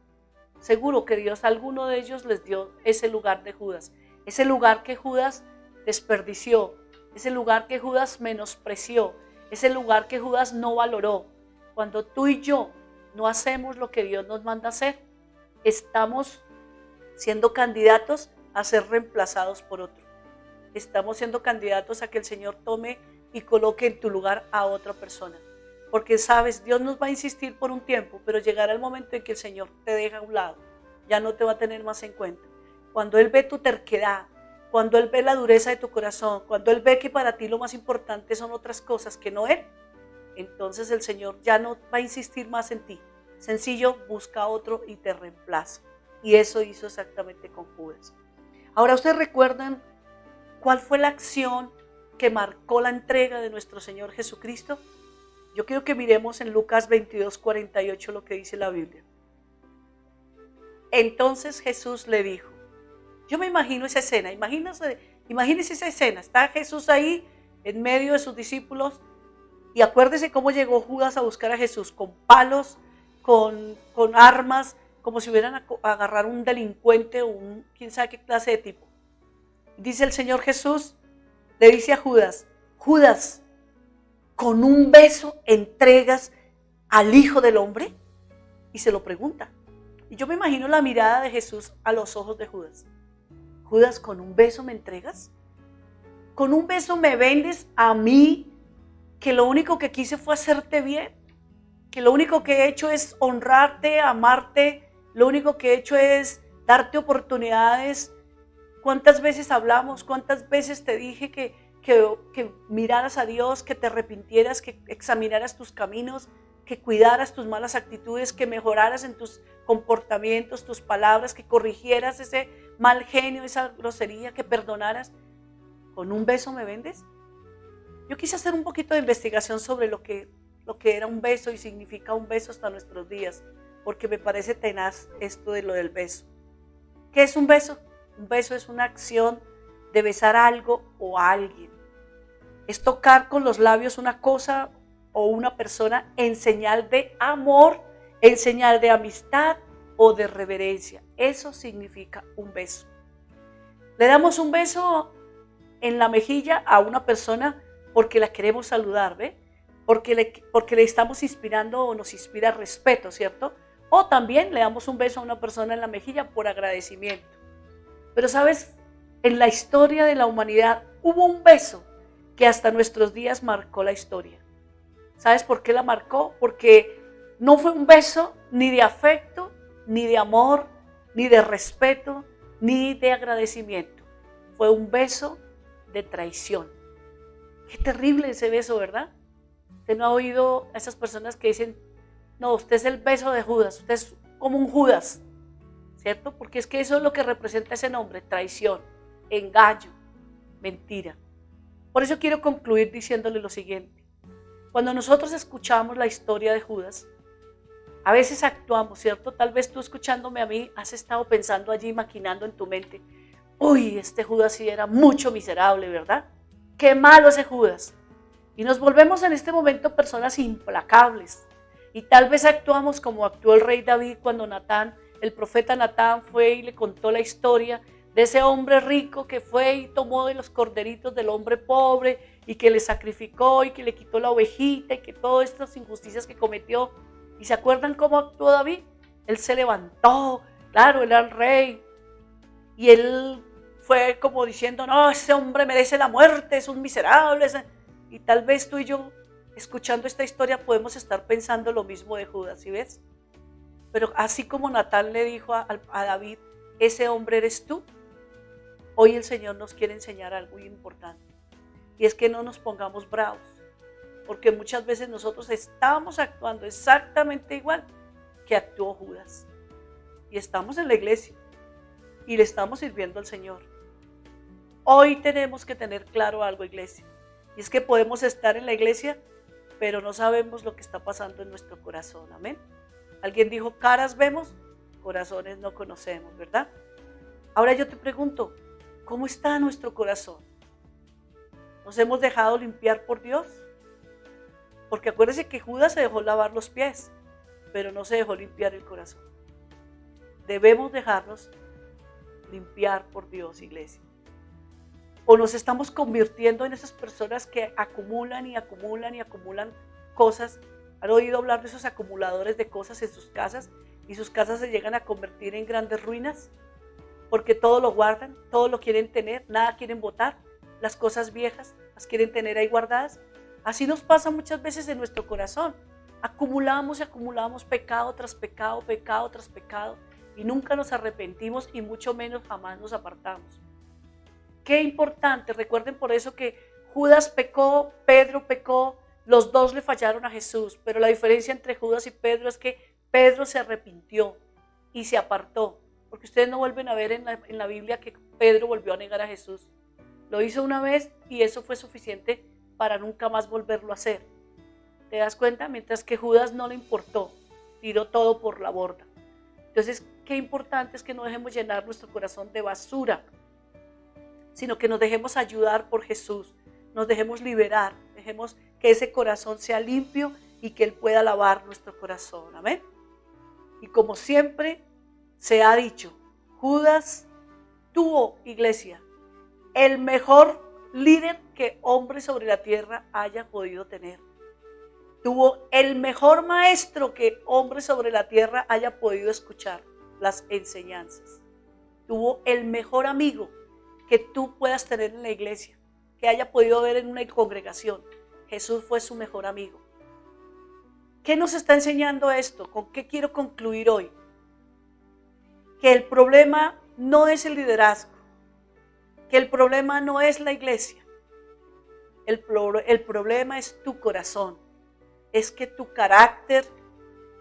Seguro que Dios a alguno de ellos les dio ese lugar de Judas. Ese lugar que Judas desperdició. Ese lugar que Judas menospreció. Ese lugar que Judas no valoró. Cuando tú y yo no hacemos lo que Dios nos manda hacer, estamos siendo candidatos a ser reemplazados por otro. Estamos siendo candidatos a que el Señor tome y coloque en tu lugar a otra persona. Porque sabes, Dios nos va a insistir por un tiempo, pero llegará el momento en que el Señor te deja a un lado. Ya no te va a tener más en cuenta. Cuando Él ve tu terquedad, cuando Él ve la dureza de tu corazón, cuando Él ve que para ti lo más importante son otras cosas que no Él, entonces el Señor ya no va a insistir más en ti. Sencillo, busca otro y te reemplaza. Y eso hizo exactamente con Judas. Ahora, ¿ustedes recuerdan cuál fue la acción que marcó la entrega de nuestro Señor Jesucristo? Yo quiero que miremos en Lucas 22:48 lo que dice la Biblia. Entonces Jesús le dijo, yo me imagino esa escena, imagínense esa escena, está Jesús ahí en medio de sus discípulos y acuérdese cómo llegó Judas a buscar a Jesús, con palos, con armas, como si hubieran a agarrar un delincuente o quién sabe qué clase de tipo. Dice el Señor Jesús, le dice a Judas, Judas, ¿con un beso entregas al Hijo del Hombre? Y se lo pregunta. Y yo me imagino la mirada de Jesús a los ojos de Judas. Judas, ¿con un beso me entregas? ¿Con un beso me vendes a mí, que lo único que quise fue hacerte bien? Que lo único que he hecho es honrarte, amarte, lo único que he hecho es darte oportunidades. ¿Cuántas veces hablamos? ¿Cuántas veces te dije que miraras a Dios, que te arrepintieras, que examinaras tus caminos, que cuidaras tus malas actitudes, que mejoraras en tus comportamientos, tus palabras, que corrigieras ese mal genio, esa grosería, que perdonaras? ¿Con un beso me vendes? Yo quise hacer un poquito de investigación sobre lo que era un beso y significa un beso hasta nuestros días, porque me parece tenaz esto de lo del beso. ¿Qué es un beso? Un beso es una acción de besar algo o a alguien. Es tocar con los labios una cosa o una persona en señal de amor, en señal de amistad o de reverencia. Eso significa un beso. Le damos un beso en la mejilla a una persona porque la queremos saludar, ¿ve? Porque le estamos inspirando o nos inspira respeto, ¿cierto? O también le damos un beso a una persona en la mejilla por agradecimiento. Pero ¿sabes? En la historia de la humanidad hubo un beso que hasta nuestros días marcó la historia. ¿Sabes por qué la marcó? Porque no fue un beso ni de afecto, ni de amor, ni de respeto, ni de agradecimiento. Fue un beso de traición. Qué terrible ese beso, ¿verdad? Usted no ha oído a esas personas que dicen, no, usted es el beso de Judas, usted es como un Judas, ¿cierto? Porque es que eso es lo que representa ese nombre, traición, engaño, mentira. Por eso quiero concluir diciéndole lo siguiente. Cuando nosotros escuchamos la historia de Judas, a veces actuamos, ¿cierto? Tal vez tú escuchándome a mí has estado pensando allí, maquinando en tu mente, uy, este Judas sí era mucho miserable, ¿verdad? Qué malo ese Judas. Y nos volvemos en este momento personas implacables. Y tal vez actuamos como actuó el rey David cuando el profeta Natán fue y le contó la historia de ese hombre rico que fue y tomó de los corderitos del hombre pobre y que le sacrificó y que le quitó la ovejita y que todas estas injusticias que cometió. ¿Y se acuerdan cómo actuó David? Él se levantó, claro, él era el rey y él fue como diciendo, no, ese hombre merece la muerte, es un miserable. Y tal vez tú y yo, escuchando esta historia, podemos estar pensando lo mismo de Judas, ¿sí ves? Pero así como Natán le dijo a David, ese hombre eres tú, hoy el Señor nos quiere enseñar algo muy importante. Y es que no nos pongamos bravos, porque muchas veces nosotros estamos actuando exactamente igual que actuó Judas. Y estamos en la iglesia y le estamos sirviendo al Señor. Hoy tenemos que tener claro algo, iglesia. Y es que podemos estar en la iglesia, pero no sabemos lo que está pasando en nuestro corazón. Amén. Alguien dijo, caras vemos, corazones no conocemos, ¿verdad? Ahora yo te pregunto, ¿cómo está nuestro corazón? ¿Nos hemos dejado limpiar por Dios? Porque acuérdense que Judas se dejó lavar los pies, pero no se dejó limpiar el corazón. Debemos dejarnos limpiar por Dios, iglesia. O nos estamos convirtiendo en esas personas que acumulan y acumulan y acumulan cosas. ¿Han oído hablar de esos acumuladores de cosas en sus casas? Y sus casas se llegan a convertir en grandes ruinas, porque todo lo guardan, todo lo quieren tener, nada quieren botar. Las cosas viejas las quieren tener ahí guardadas. Así nos pasa muchas veces en nuestro corazón. Acumulamos y acumulamos pecado tras pecado, pecado tras pecado, y nunca nos arrepentimos y mucho menos jamás nos apartamos. Qué importante, recuerden por eso que Judas pecó, Pedro pecó, los dos le fallaron a Jesús, pero la diferencia entre Judas y Pedro es que Pedro se arrepintió y se apartó, porque ustedes no vuelven a ver en la Biblia que Pedro volvió a negar a Jesús. Lo hizo una vez y eso fue suficiente para nunca más volverlo a hacer. ¿Te das cuenta? Mientras que Judas no le importó, tiró todo por la borda. Entonces, qué importante es que no dejemos llenar nuestro corazón de basura, sino que nos dejemos ayudar por Jesús, nos dejemos liberar, dejemos que ese corazón sea limpio y que Él pueda lavar nuestro corazón. Amén. Y como siempre se ha dicho, Judas tuvo, iglesia, el mejor líder que hombre sobre la tierra haya podido tener. Tuvo el mejor maestro que hombre sobre la tierra haya podido escuchar las enseñanzas. Tuvo el mejor amigo que tú puedas tener en la iglesia, que haya podido ver en una congregación. Jesús fue su mejor amigo. ¿Qué nos está enseñando esto? ¿Con qué quiero concluir hoy? Que el problema no es el liderazgo, que el problema no es la iglesia. El problema es tu corazón. Es que tu carácter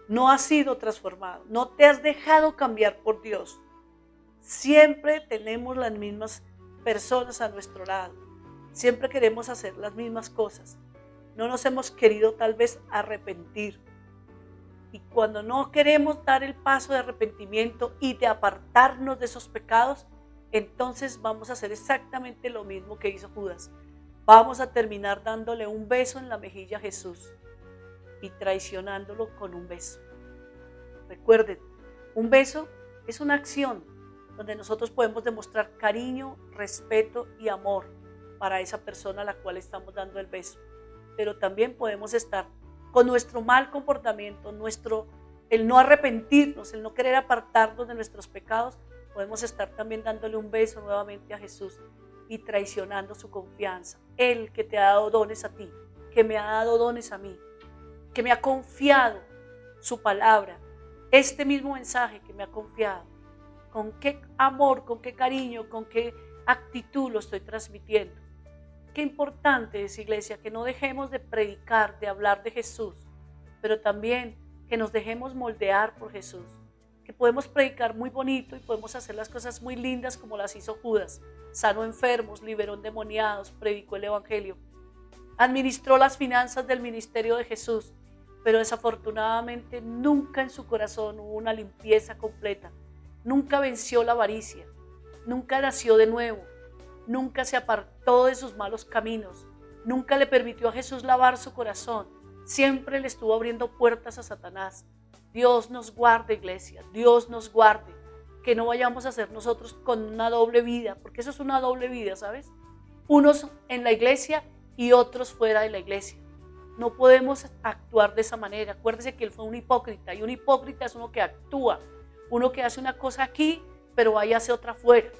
no ha sido transformado, no te has dejado cambiar por Dios. Siempre tenemos las mismas personas a nuestro lado, siempre queremos hacer las mismas cosas, no nos hemos querido tal vez arrepentir. Y cuando no queremos dar el paso de arrepentimiento y de apartarnos de esos pecados, entonces vamos a hacer exactamente lo mismo que hizo Judas. Vamos a terminar dándole un beso en la mejilla a Jesús y traicionándolo con un beso. Recuerden, un beso es una acción donde nosotros podemos demostrar cariño, respeto y amor para esa persona a la cual estamos dando el beso. Pero también podemos estar con nuestro mal comportamiento, el no arrepentirnos, el no querer apartarnos de nuestros pecados, podemos estar también dándole un beso nuevamente a Jesús y traicionando su confianza. Él que te ha dado dones a ti, que me ha dado dones a mí, que me ha confiado su palabra, este mismo mensaje que me ha confiado. Con qué amor, con qué cariño, con qué actitud lo estoy transmitiendo. Qué importante es, iglesia, que no dejemos de predicar, de hablar de Jesús, pero también que nos dejemos moldear por Jesús. Que podemos predicar muy bonito y podemos hacer las cosas muy lindas como las hizo Judas. Sanó enfermos, liberó endemoniados, predicó el evangelio, administró las finanzas del ministerio de Jesús, pero desafortunadamente nunca en su corazón hubo una limpieza completa. Nunca venció la avaricia, nunca nació de nuevo, nunca se apartó de sus malos caminos, nunca le permitió a Jesús lavar su corazón, siempre le estuvo abriendo puertas a Satanás. Dios nos guarde, iglesia, Dios nos guarde, que no vayamos a ser nosotros con una doble vida, porque eso es una doble vida, ¿sabes? Unos en la iglesia y otros fuera de la iglesia. No podemos actuar de esa manera. Acuérdese que él fue un hipócrita, y un hipócrita es uno que actúa, uno que hace una cosa aquí, pero ahí hace otra afuera.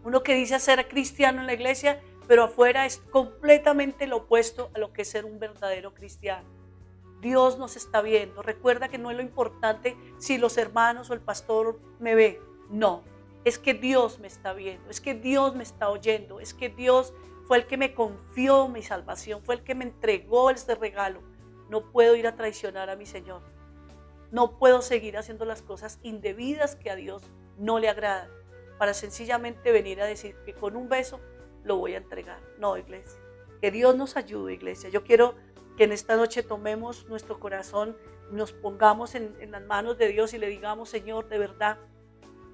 Uno que dice ser cristiano en la iglesia, pero afuera es completamente lo opuesto a lo que es ser un verdadero cristiano. Dios nos está viendo. Recuerda que no es lo importante si los hermanos o el pastor me ve. No, es que Dios me está viendo, es que Dios me está oyendo, es que Dios fue el que me confió mi salvación, fue el que me entregó este regalo. No puedo ir a traicionar a mi Señor. No puedo seguir haciendo las cosas indebidas que a Dios no le agradan, para sencillamente venir a decir que con un beso lo voy a entregar. No, iglesia. Que Dios nos ayude, iglesia. Yo quiero que en esta noche tomemos nuestro corazón, nos pongamos en las manos de Dios y le digamos, Señor, de verdad,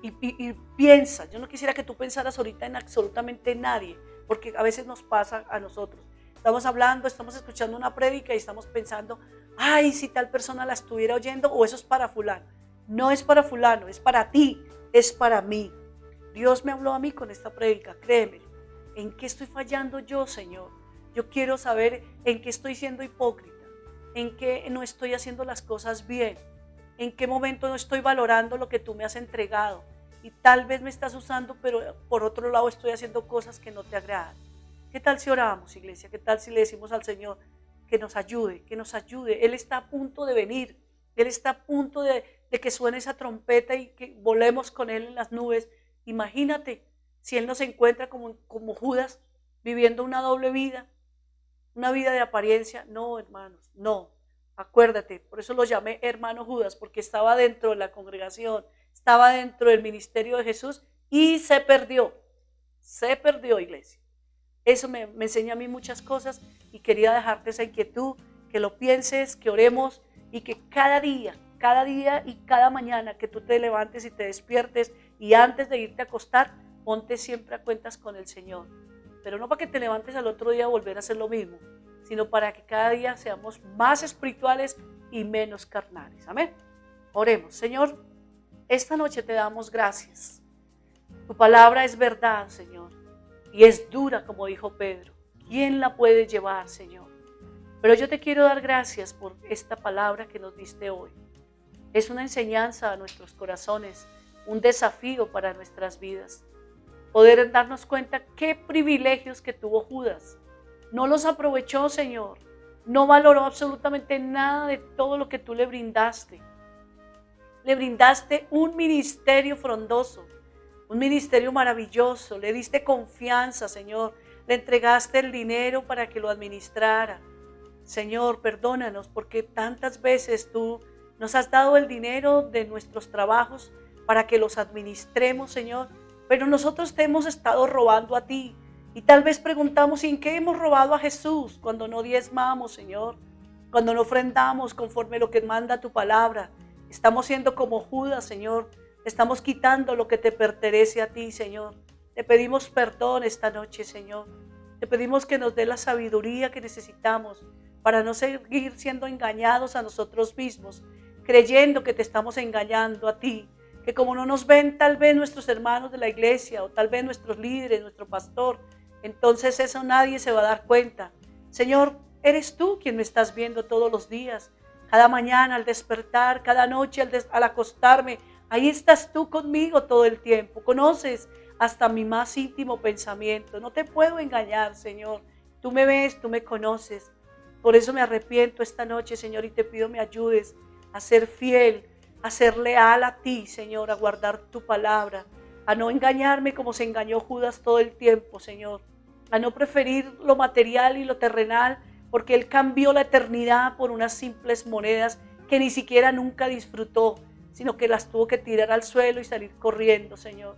y piensa. Yo no quisiera que tú pensaras ahorita en absolutamente nadie, porque a veces nos pasa a nosotros. Estamos hablando, estamos escuchando una prédica y estamos pensando, ay, si tal persona la estuviera oyendo, o eso es para fulano. No es para fulano, es para ti, es para mí. Dios me habló a mí con esta prédica, créeme. ¿En qué estoy fallando yo, Señor? Yo quiero saber en qué estoy siendo hipócrita, en qué no estoy haciendo las cosas bien, en qué momento no estoy valorando lo que tú me has entregado. Y tal vez me estás usando, pero por otro lado estoy haciendo cosas que no te agradan. ¿Qué tal si oramos, iglesia? ¿Qué tal si le decimos al Señor que nos ayude, que nos ayude? Él está a punto de venir, Él está a punto de que suene esa trompeta y que volemos con Él en las nubes. Imagínate si Él nos encuentra como Judas, viviendo una doble vida, una vida de apariencia. No, hermanos, no. Acuérdate, por eso lo llamé hermano Judas, porque estaba dentro de la congregación, estaba dentro del ministerio de Jesús y se perdió, iglesia. Eso me enseña a mí muchas cosas y quería dejarte esa inquietud, que lo pienses, que oremos y que cada día y cada mañana que tú te levantes y te despiertes y antes de irte a acostar, ponte siempre a cuentas con el Señor. Pero no para que te levantes al otro día a volver a hacer lo mismo, sino para que cada día seamos más espirituales y menos carnales. Amén. Oremos. Señor, esta noche te damos gracias. Tu palabra es verdad, Señor, y es dura, como dijo Pedro. ¿Quién la puede llevar, Señor? Pero yo te quiero dar gracias por esta palabra que nos diste hoy. Es una enseñanza a nuestros corazones, un desafío para nuestras vidas. Poder darnos cuenta qué privilegios que tuvo Judas. No los aprovechó, Señor. No valoró absolutamente nada de todo lo que tú le brindaste. Le brindaste un ministerio frondoso, un ministerio maravilloso. Le diste confianza, Señor. Le entregaste el dinero para que lo administrara. Señor, perdónanos porque tantas veces tú nos has dado el dinero de nuestros trabajos para que los administremos, Señor. Pero nosotros te hemos estado robando a ti. Y tal vez preguntamos, ¿en qué hemos robado a Jesús? Cuando no diezmamos, Señor. Cuando no ofrendamos conforme lo que manda tu palabra. Estamos siendo como Judas, Señor. Estamos quitando lo que te pertenece a ti, Señor. Te pedimos perdón esta noche, Señor. Te pedimos que nos dé la sabiduría que necesitamos para no seguir siendo engañados a nosotros mismos, creyendo que te estamos engañando a ti. Que como no nos ven tal vez nuestros hermanos de la iglesia o tal vez nuestros líderes, nuestro pastor, entonces eso nadie se va a dar cuenta. Señor, eres tú quien me estás viendo todos los días, cada mañana al despertar, cada noche al acostarme. Ahí estás tú conmigo todo el tiempo. Conoces hasta mi más íntimo pensamiento. No te puedo engañar, Señor. Tú me ves, tú me conoces. Por eso me arrepiento esta noche, Señor, y te pido me ayudes a ser fiel, a ser leal a ti, Señor, a guardar tu palabra, a no engañarme como se engañó Judas todo el tiempo, Señor, a no preferir lo material y lo terrenal, porque él cambió la eternidad por unas simples monedas que ni siquiera nunca disfrutó, sino que las tuvo que tirar al suelo y salir corriendo, Señor.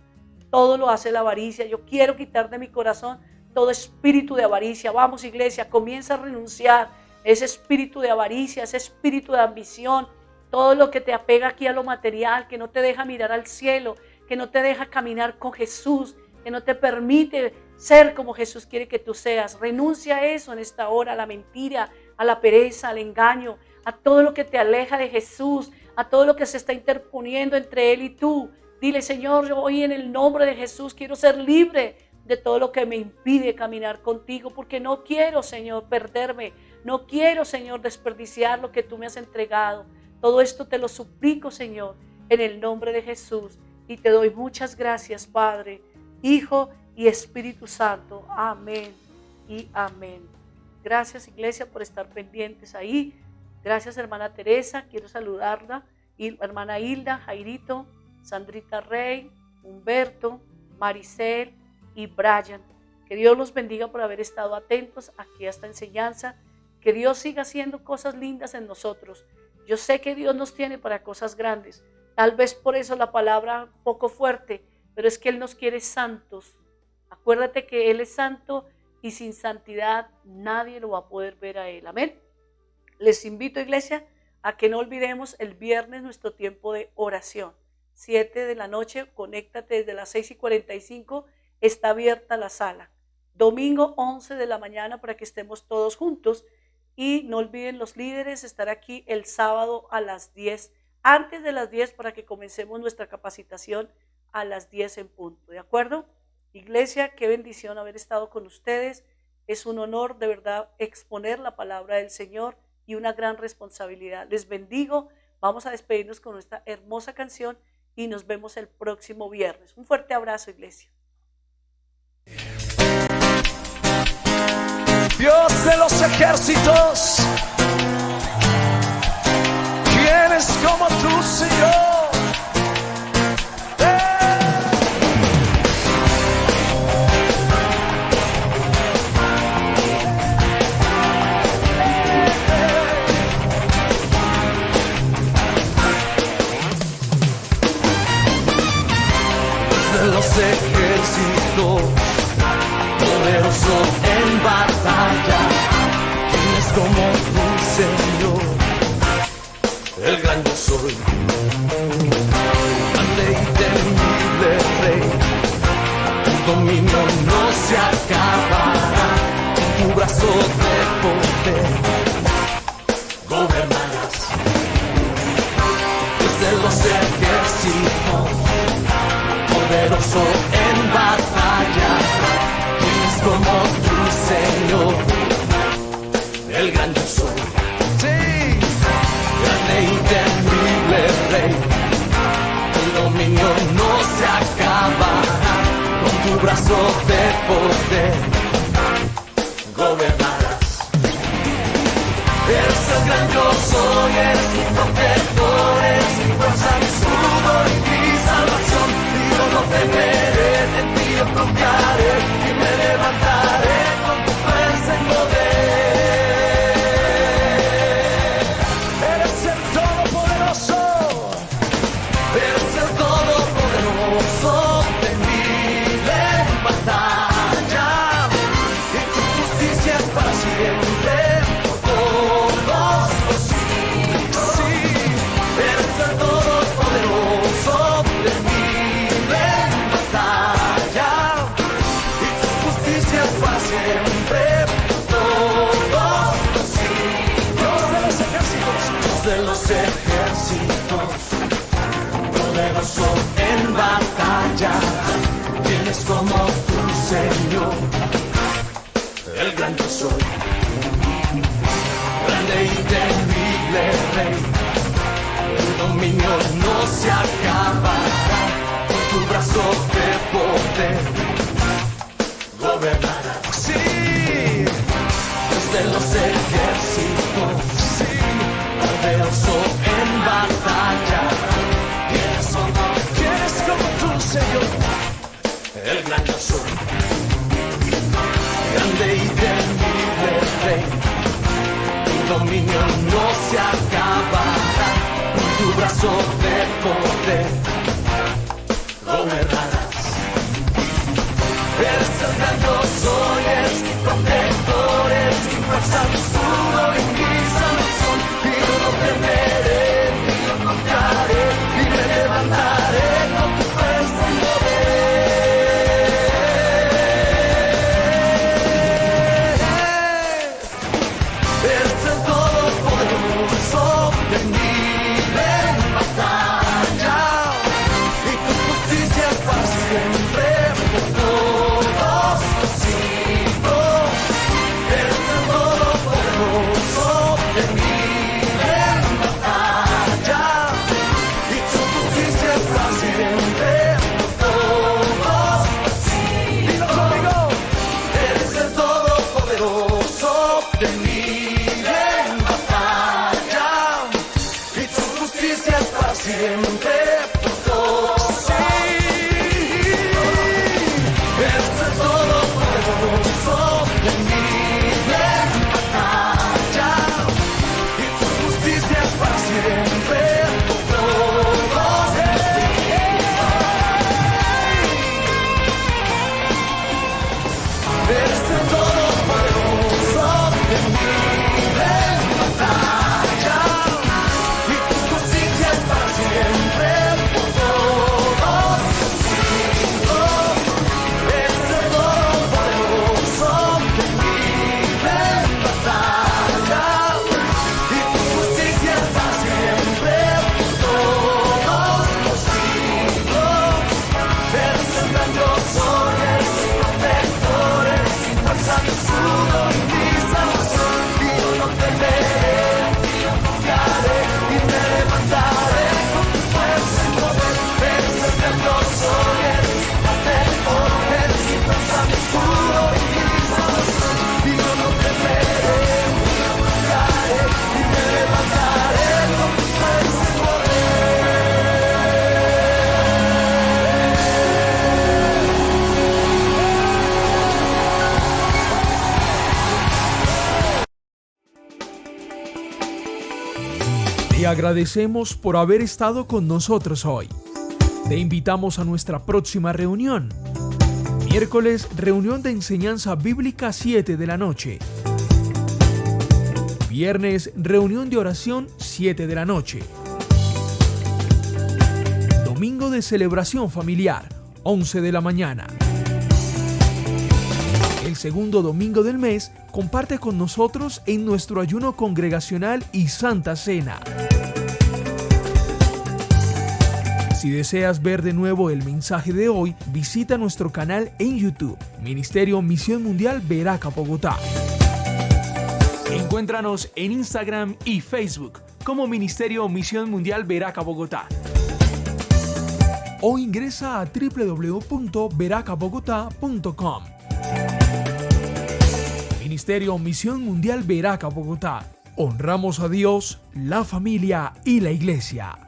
Todo lo hace la avaricia. Yo quiero quitar de mi corazón todo espíritu de avaricia. Vamos, iglesia, comienza a renunciar a ese espíritu de avaricia, ese espíritu de ambición, todo lo que te apega aquí a lo material, que no te deja mirar al cielo, que no te deja caminar con Jesús, que no te permite ser como Jesús quiere que tú seas. Renuncia a eso en esta hora, a la mentira, a la pereza, al engaño, a todo lo que te aleja de Jesús, a todo lo que se está interponiendo entre Él y tú. Dile, Señor, yo hoy en el nombre de Jesús quiero ser libre de todo lo que me impide caminar contigo, porque no quiero, Señor, perderme, no quiero, Señor, desperdiciar lo que tú me has entregado. Todo esto te lo suplico, Señor, en el nombre de Jesús, y te doy muchas gracias, Padre, Hijo y Espíritu Santo. Amén y amén. Gracias, iglesia, por estar pendientes ahí. Gracias, hermana Teresa, quiero saludarla. Y hermana Hilda, Jairito, Sandrita Rey, Humberto, Maricel y Brian. Que Dios los bendiga por haber estado atentos aquí a esta enseñanza. Que Dios siga haciendo cosas lindas en nosotros. Yo sé que Dios nos tiene para cosas grandes. Tal vez por eso la palabra un poco fuerte, pero es que Él nos quiere santos. Acuérdate que Él es santo y sin santidad nadie lo va a poder ver a Él. Amén. Les invito, iglesia, a que no olvidemos el viernes nuestro tiempo de oración. 7 de la noche, conéctate desde las 6:45, está abierta la sala. Domingo 11 de la mañana para que estemos todos juntos. Y no olviden los líderes estar aquí el sábado a las 10, antes de las 10 para que comencemos nuestra capacitación a las 10 en punto. ¿De acuerdo? Iglesia, qué bendición haber estado con ustedes. Es un honor de verdad exponer la palabra del Señor y una gran responsabilidad. Les bendigo. Vamos a despedirnos con nuestra hermosa canción y nos vemos el próximo viernes. Un fuerte abrazo, iglesia. Dios de los ejércitos, ¿quién es como tú, Señor? De los ejércitos, poderoso en batalla, ¿quién es como tú, Señor? El gran yo soy, grande y temible Rey, tu dominio no se acabará, con tu brazo de poder gobernarás. Desde los ejércitos, poderoso en batalla, ¿quién es como tú, Señor? El gran yo soy, sí, grande y temible Rey, tu dominio no se acabará, con tu brazo de poder gobernarás. Eres el gran yo soy, eres mi protector, eres mi fuerza, mi escudo y mi salvación. Y yo no temeré, en ti yo confiaré y me levantaré con tu fuerza y poder. Eres el Todopoderoso, eres el Todopoderoso, temible en batalla, y tu justicia es para siempre. De los ejércitos, poderoso en batalla, ¿quién es como tú, Señor? El gran yo soy, grande y temible Rey, tu dominio no se acabará, con tu brazo de poder gobernarás. Sí, desde los ejércitos, sí, poderoso en batalla, ¿quién es como tú, Señor? El gran yo soy, grande y temible Rey, tu dominio no se acabará, con tu brazo de poder gobernarás. Eres el gran yo soy, eres mi protector, eres mi fuerza, mi escudo y mi salvación. Y yo no temeré, ni yo confiaré, y me levantaré con tu fuerza y poder. Eres el Todopoderoso, temible en batalla, y tu justicia es para siempre. Todos los siglos, eres el Todopoderoso. Te agradecemos por haber estado con nosotros hoy. Te invitamos a nuestra próxima reunión. Miércoles, reunión de enseñanza bíblica 7 de la noche. Viernes, reunión de oración 7 de la noche. Domingo de celebración familiar, 11 de la mañana. El segundo domingo del mes, comparte con nosotros en nuestro ayuno congregacional y Santa Cena. Si deseas ver de nuevo el mensaje de hoy, visita nuestro canal en YouTube, Ministerio Misión Mundial Veraca Bogotá. Encuéntranos en Instagram y Facebook como Ministerio Misión Mundial Veraca Bogotá. O ingresa a www.veracabogotá.com. Ministerio Misión Mundial Veraca Bogotá. Honramos a Dios, la familia y la iglesia.